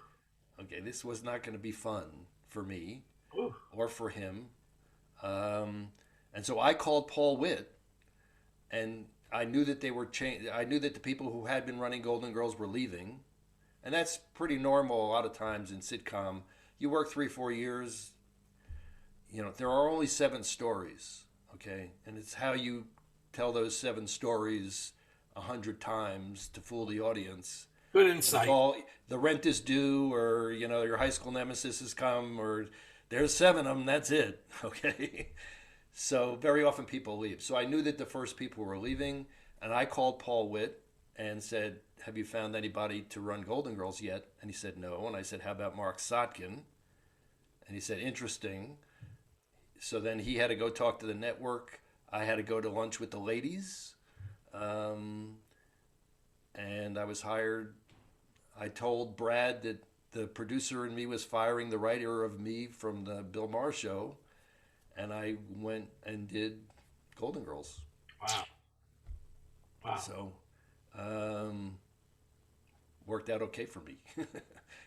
Okay, this was not going to be fun for me Ooh. or for him. And so I called Paul Witt, and I knew that they were I knew that the people who had been running Golden Girls were leaving, and that's pretty normal a lot of times in sitcom. You work 3-4 years. There are only 7 stories, okay, and it's how you tell those 7 stories 100 times to fool the audience. Good insight. The rent is due, or your high school nemesis has come, or there's 7 of them. That's it. Okay. So very often people leave. So I knew that the first people were leaving, and I called Paul Witt and said, "Have you found anybody to run Golden Girls yet?" And he said, "No." And I said, "How about Marc Sotkin?" And he said, "Interesting." So then he had to go talk to the network. I had to go to lunch with the ladies. And I was hired. I told Brad that the producer in me was firing the writer of me from the Bill Maher show. and I went and did Golden Girls. Wow. Wow. So, um, worked out okay for me.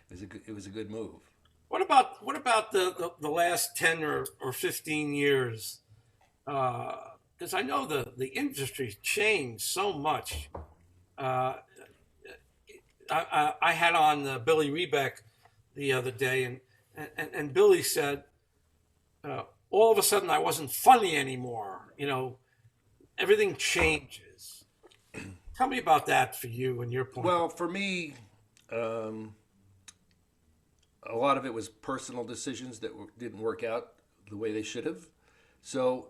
It was a good move. What about the last 10 or 15 years? Because I know the industry's changed so much. Uh, I had on Billy Rebeck the other day, and Billy said, all of a sudden I wasn't funny anymore. Everything changes. Tell me about that for you and your point. Well, for me, um, a lot of it was personal decisions that didn't work out the way they should have. So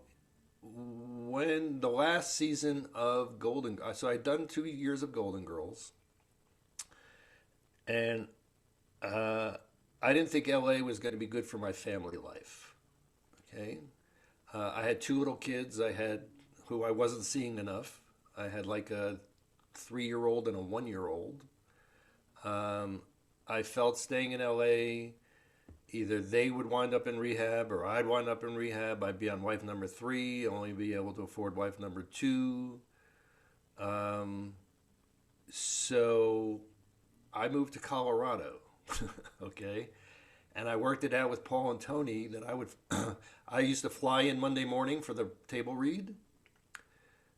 when the last season of so I'd done 2 years of Golden Girls, and I didn't think LA was going to be good for my family life. Okay, I had two little kids. I had who I wasn't seeing enough. I had like a 3-year-old and a 1-year-old. I felt staying in LA, either they would wind up in rehab or I'd wind up in rehab. I'd be on wife number 3, only be able to afford wife number 2. So I moved to Colorado, okay? And I worked it out with Paul and Tony that I used to fly in Monday morning for the table read,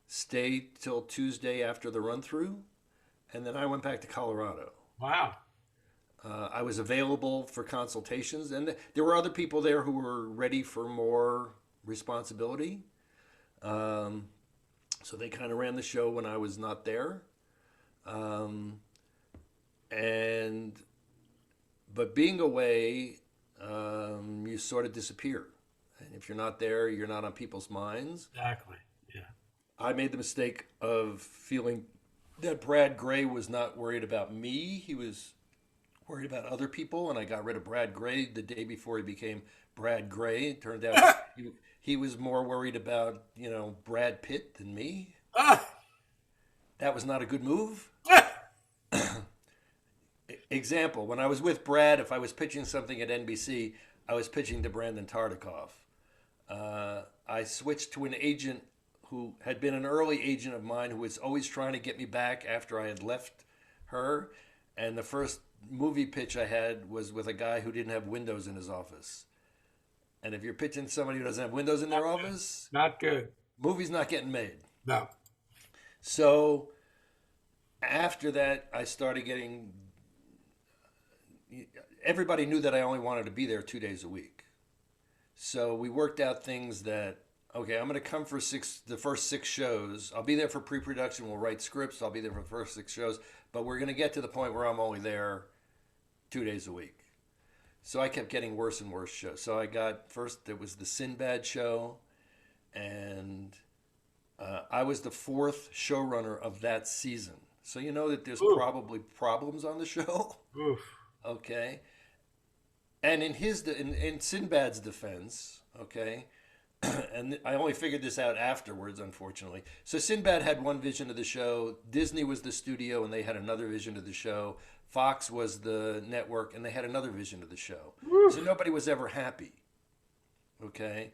stay till Tuesday after the run through, and then I went back to Colorado. Wow. I was available for consultations, and there were other people there who were ready for more responsibility. So they kind of ran the show when I was not there. But being away, you sort of disappear. And if you're not there, you're not on people's minds. Exactly. Yeah. I made the mistake of feeling that Brad Gray was not worried about me. He was worried about other people, and I got rid of Brad Gray the day before he became Brad Gray. It turned out he was more worried about, Brad Pitt than me. That was not a good move. Example, when I was with Brad, if I was pitching something at NBC, I was pitching to Brandon Tartikoff. I switched to an agent who had been an early agent of mine who was always trying to get me back after I had left her. And the first movie pitch I had was with a guy who didn't have windows in his office. And if you're pitching to somebody who doesn't have windows in their office, Not good. movie's not getting made. No. So after that, I started getting. Everybody knew that I only wanted to be there 2 days a week. So we worked out things that, okay, I'm going to come for the first 6 shows. I'll be there for pre-production. We'll write scripts. I'll be there for the first 6 shows. But we're going to get to the point where I'm only there 2 days a week. So I kept getting worse and worse shows. So I got, first there was the Sinbad show. And I was the 4th showrunner of that season. So you know that there's probably problems on the show. Oof. Okay. And in Sinbad's defense, okay, and I only figured this out afterwards, unfortunately. So Sinbad had one vision of the show. Disney was the studio, and they had another vision of the show. Fox was the network, and they had another vision of the show. Oof. So nobody was ever happy. Okay.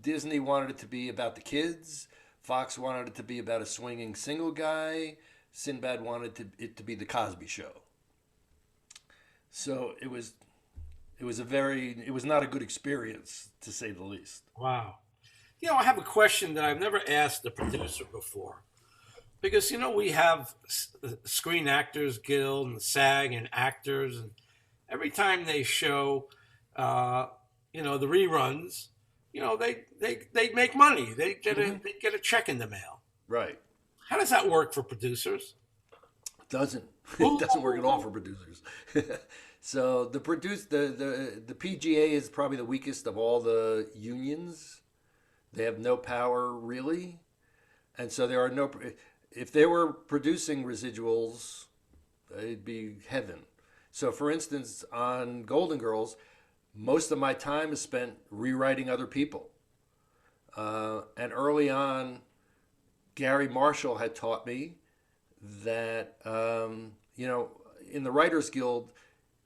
Disney wanted it to be about the kids. Fox wanted it to be about a swinging single guy. Sinbad wanted it to be the Cosby Show. So it was not a good experience, to say the least. Wow. I have a question that I've never asked the producer before. Because, we have Screen Actors Guild and SAG and actors, and every time they show, the reruns, they make money. They get a check in the mail. Right. How does that work for producers? Doesn't. It doesn't work at all for producers. So the PGA is probably the weakest of all the unions. They have no power really, and so there are no. If they were producing residuals, it'd be heaven. So, for instance, on Golden Girls, most of my time is spent rewriting other people. And early on, Gary Marshall had taught me that, in the Writers Guild,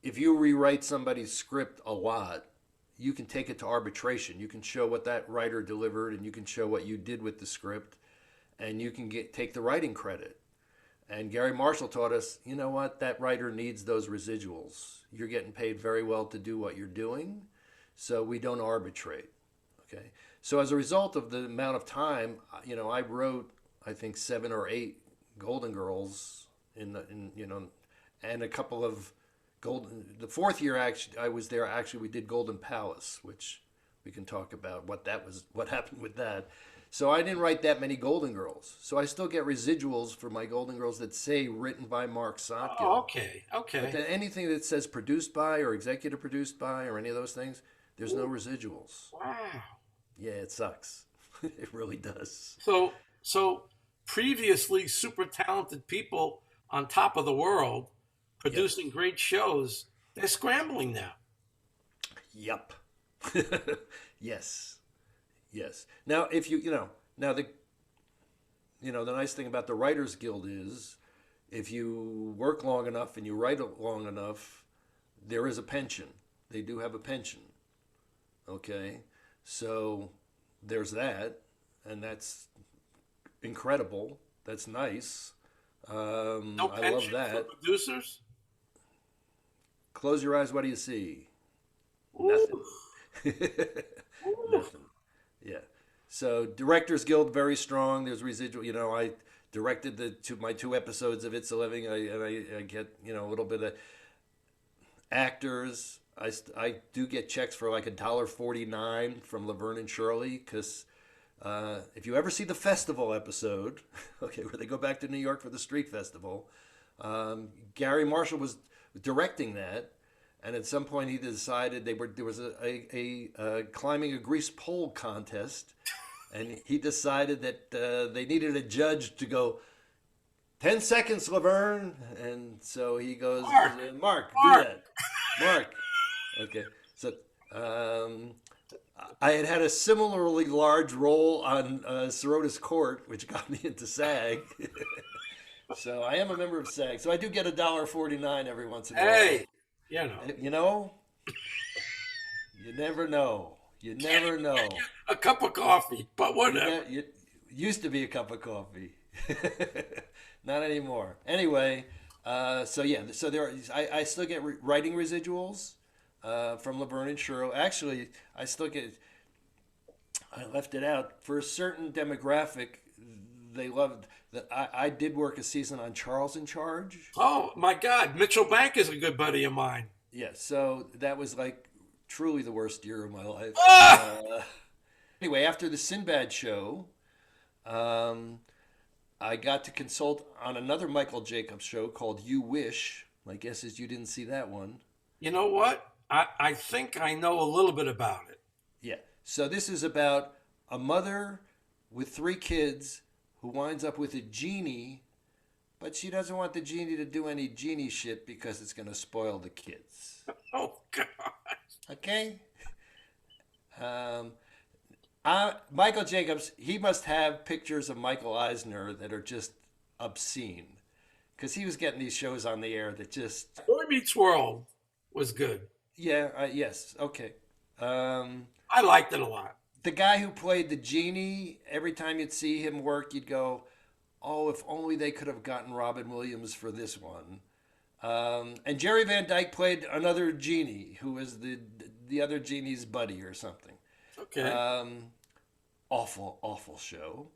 if you rewrite somebody's script a lot, you can take it to arbitration. You can show what that writer delivered, and you can show what you did with the script, and you can take the writing credit. And Gary Marshall taught us, you know what, that writer needs those residuals. You're getting paid very well to do what you're doing, so we don't arbitrate. Okay. So as a result of the amount of time, I wrote, I think 7 or 8 Golden Girls and a couple of the fourth year actually I was there. Actually, we did Golden Palace, which we can talk about what happened with that. So I didn't write that many Golden Girls. So I still get residuals for my Golden Girls that say written by Marc Sotkin. Oh, okay. But then anything that says produced by or executive produced by or any of those things, there's no residuals. Wow. Yeah, it sucks. It really does. So previously super talented people on top of the world producing great shows, they're scrambling now. Yep. Yes. Yes. Now, if the nice thing about the Writers Guild is if you work long enough and you write long enough, there is a pension. They do have a pension. Okay? So there's that, and that's incredible. That's nice. No I pension love that. for producers? Close your eyes. What do you see? Ooh. Nothing. Nothing. Yeah. So Directors Guild, very strong. There's residual. I directed my 2 episodes of It's a Living. I get a little bit of actors. I do get checks for like $1.49 from Laverne and Shirley because if you ever see the festival episode, okay, where they go back to New York for the street festival, Gary Marshall was directing that, and at some point he decided there was a climbing a grease pole contest, and he decided that they needed a judge to go 10 seconds, Laverne, and so he goes, Mark, do that, Mark. Okay, so I had a similarly large role on Sirota's Court, which got me into SAG. So I am a member of SAG. So I do get $1.49 every once in a while. Hey, You never know. You never know. A cup of coffee, but whatever. It used to be a cup of coffee. Not anymore. Anyway, so I still get writing residuals from Laverne and Shirley. Actually, I left it out for a certain demographic. They loved that. I did work a season on Charles in Charge. Oh my God, Mitchell Bank is a good buddy of mine. Yeah, so that was like truly the worst year of my life. Anyway, after the Sinbad show, I got to consult on another Michael Jacobs show called You Wish. My guess is you didn't see that one. You know what? I think I know a little bit about it. Yeah. So this is about a mother with 3 kids who winds up with a genie, but she doesn't want the genie to do any genie shit because it's going to spoil the kids. Oh, God. Okay? Michael Jacobs, he must have pictures of Michael Eisner that are just obscene because he was getting these shows on the air that just... Boy Meets World was good. Yeah, yes, okay. I liked it a lot. The guy who played the genie, every time you'd see him work, you'd go, oh, if only they could have gotten Robin Williams for this one. And Jerry Van Dyke played another genie who was the other genie's buddy or something. Okay. Awful show.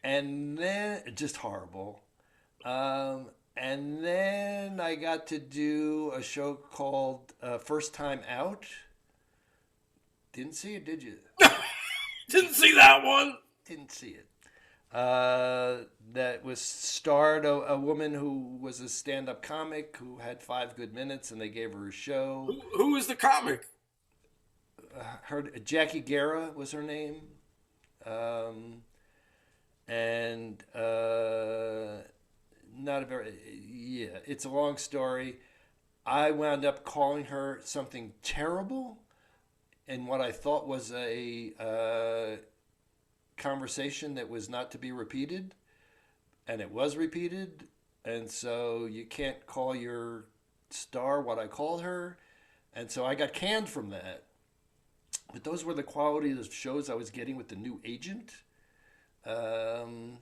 And then, just horrible. And then I got to do a show called First Time Out. Didn't see it, did you? Didn't see that one. Didn't see it. That was starred a woman who was a stand-up comic who had 5 good minutes, and they gave her a show. Who was the comic? Jackie Guerra was her name. And not a very... Yeah, it's a long story. I wound up calling her something terrible in what I thought was a conversation that was not to be repeated, and it was repeated, and so you can't call your star what I called her, and so I got canned from that. But those were the quality of shows I was getting with the new agent. Um,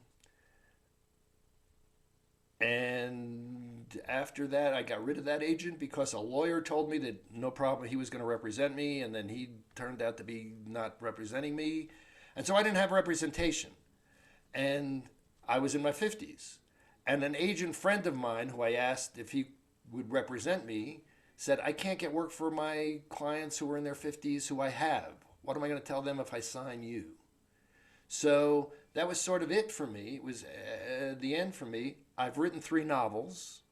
and after that, I got rid of that agent because a lawyer told me that no problem, he was going to represent me, and then he turned out to be not representing me. And so I didn't have representation. And I was in my 50s. And an agent friend of mine who I asked if he would represent me said, I can't get work for my clients who are in their 50s who I have. What am I going to tell them if I sign you? So that was sort of it for me. It was the end for me. I've written 3 novels.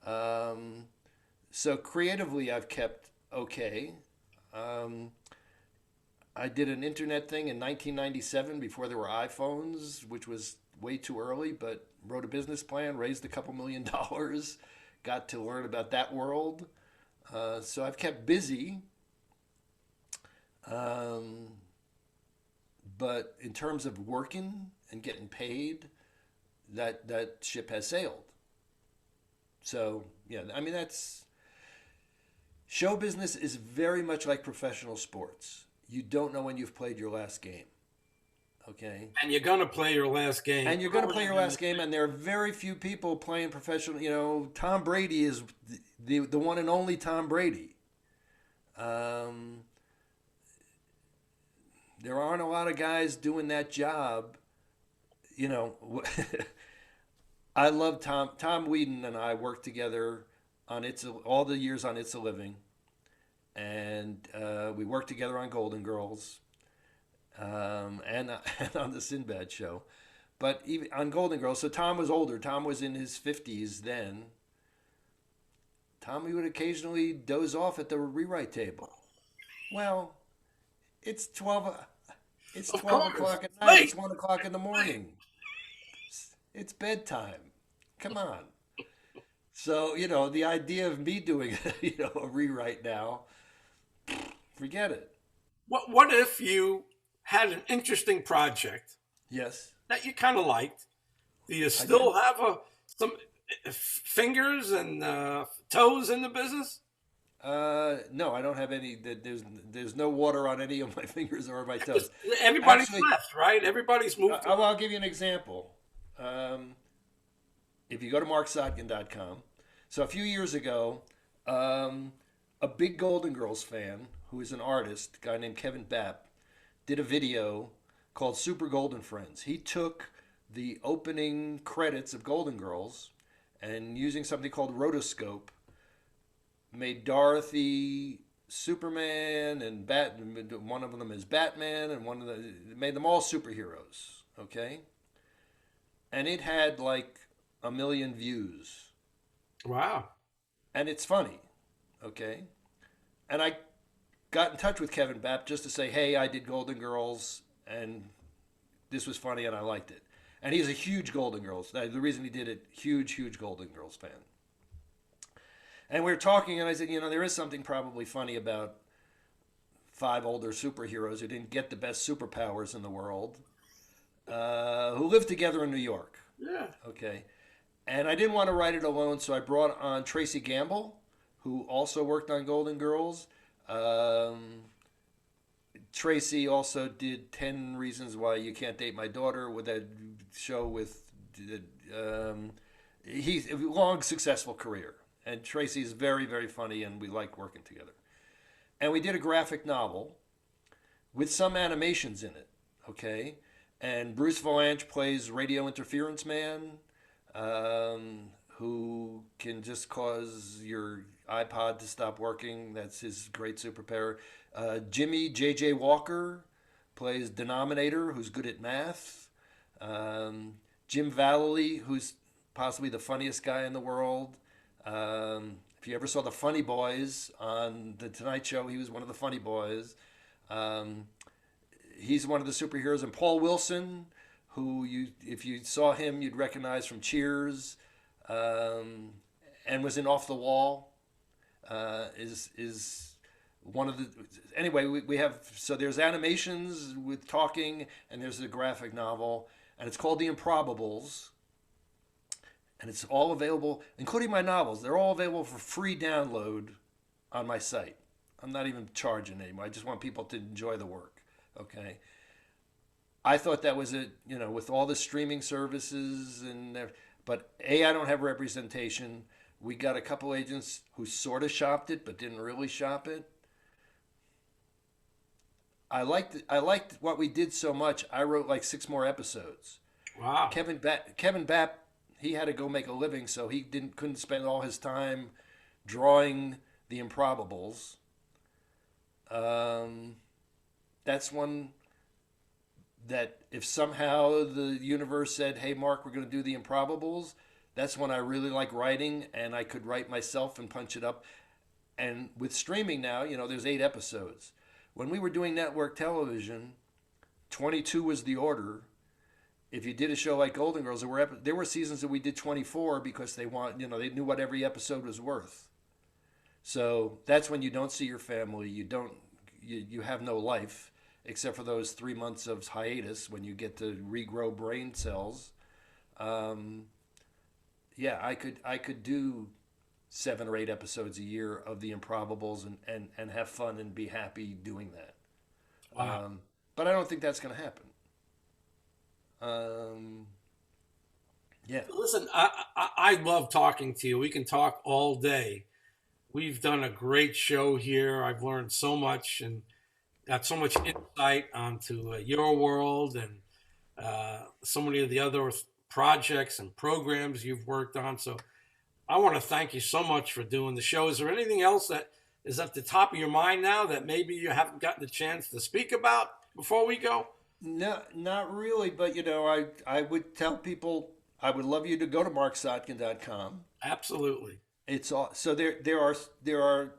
So creatively, I've kept okay. Um, I did an internet thing in 1997 before there were iPhones, which was way too early, but wrote a business plan, raised a couple $1,000,000, got to learn about that world. So I've kept busy. Um, but in terms of working and getting paid, that ship has sailed. So yeah, I mean that's show business is very much like professional sports. You don't know when you've played your last game. Okay. And you're going to play your last game. And you're going to play your last game, and there are very few people playing professional. You know, Tom Brady is the one and only Tom Brady. There aren't a lot of guys doing that job. You know, I love Tom. Tom Whedon and I worked together on all the years on It's a Living, and we worked together on Golden Girls, and on the Sinbad show. But even on Golden Girls, so Tom was older. Tom was in his 50s then. Tommy would occasionally doze off at the rewrite table. Well, it's 12. It's 12 o'clock at night. It's 1 o'clock in the morning. It's bedtime. Come on. So, you know, the idea of me doing, a rewrite now, forget it. What if you had an interesting project Yes. that you kind of liked? Do you I still do. have some fingers and toes in the business? No, I don't have any. There's no water on any of my fingers or my toes. Everybody's Actually, left, right? Everybody's moved. I'll give you an example. If you go to marcsotkin.com, so a few years ago, a big Golden Girls fan who is an artist, a guy named Kevin Bapp, did a video called Super Golden Friends. He took the opening credits of Golden Girls and using something called rotoscope, made Dorothy Superman and one of them is Batman and made them all superheroes, okay? And it had like 1 million views. Wow. And it's funny, okay? And I got in touch with Kevin Bapp just to say, hey, I did Golden Girls and this was funny and I liked it. And he's a huge Golden Girls. The reason he did it, huge Golden Girls fan. And we were talking, and I said, there is something probably funny about 5 older superheroes who didn't get the best superpowers in the world, who lived together in New York. Yeah. Okay. And I didn't want to write it alone, so I brought on Tracy Gamble, who also worked on Golden Girls. Tracy also did 10 Reasons Why You Can't Date My Daughter with that show with, he's a long, successful career. And Tracy's very funny, and we like working together. And we did a graphic novel with some animations in it, okay? And Bruce Valanche plays Radio Interference Man, who can just cause your iPod to stop working. That's his great superpower. Jimmy J.J. Walker plays Denominator, who's good at math. Jim Vallely, who's possibly the funniest guy in the world. If you ever saw the Funny Boys on The Tonight Show, he was one of the Funny Boys. He's one of the superheroes. And Paul Wilson, who if you saw him, you'd recognize from Cheers, and was in Off the Wall, is one of the. Anyway, we have, so there's animations with talking, and there's a graphic novel, and it's called The Improbables. And it's all available, including my novels. They're all available for free download on my site. I'm not even charging anymore. I just want people to enjoy the work. Okay. I thought that was it, with all the streaming services but I don't have representation. We got a couple agents who sort of shopped it but didn't really shop it. I liked what we did so much. I wrote like 6 more episodes. Wow. Kevin Bapp, he had to go make a living, so he couldn't spend all his time drawing the Improbables. That's one that if somehow the universe said, "Hey, Mark, we're going to do the Improbables," that's when I really like writing, and I could write myself and punch it up. And with streaming now, there's 8 episodes. When we were doing network television, 22 was the order. If you did a show like Golden Girls, there were seasons that we did 24 because they knew what every episode was worth. So that's when you don't see your family. You have no life except for those 3 months of hiatus when you get to regrow brain cells. Yeah, I could do 7 or 8 episodes a year of the Improbables and have fun and be happy doing that. Wow. But I don't think that's going to happen. Yeah. Listen, I love talking to you. We can talk all day. We've done a great show here. I've learned so much and got so much insight onto your world and so many of the other projects and programs you've worked on. So I want to thank you so much for doing the show. Is there anything else that is at the top of your mind now that maybe you haven't gotten the chance to speak about before we go? No, not really. But I would tell people I would love you to go to marksotkin.com. Absolutely. It's all so there are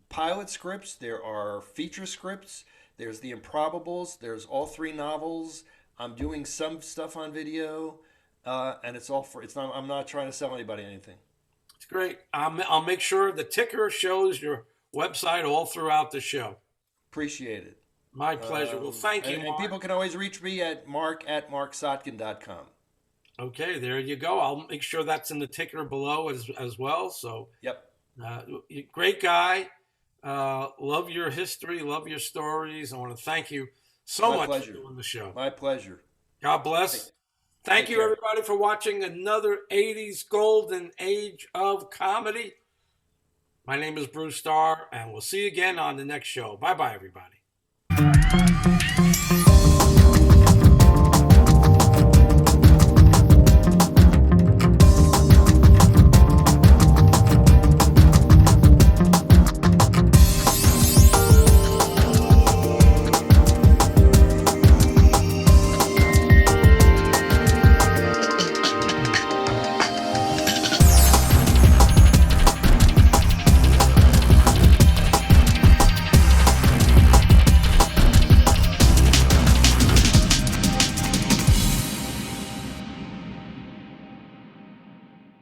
pilot scripts, there are feature scripts, there's the Improbables, there's all 3 novels. I'm doing some stuff on video, and it's all for. It's not. I'm not trying to sell anybody anything. It's great. I'll make sure the ticker shows your website all throughout the show. Appreciate it. My pleasure. Well, thank you, And Mark. people can always reach me at mark@marksotkin.com. Okay, there you go. I'll make sure that's in the ticker below as well. So, Yep. great guy. Love your history. Love your stories. I want to thank you so My much pleasure. for doing the show. My pleasure. God bless. Thank Take you, care. everybody, for watching another 80s golden age of comedy. My name is Bruce Starr, and we'll see you again on the next show. Bye-bye, everybody.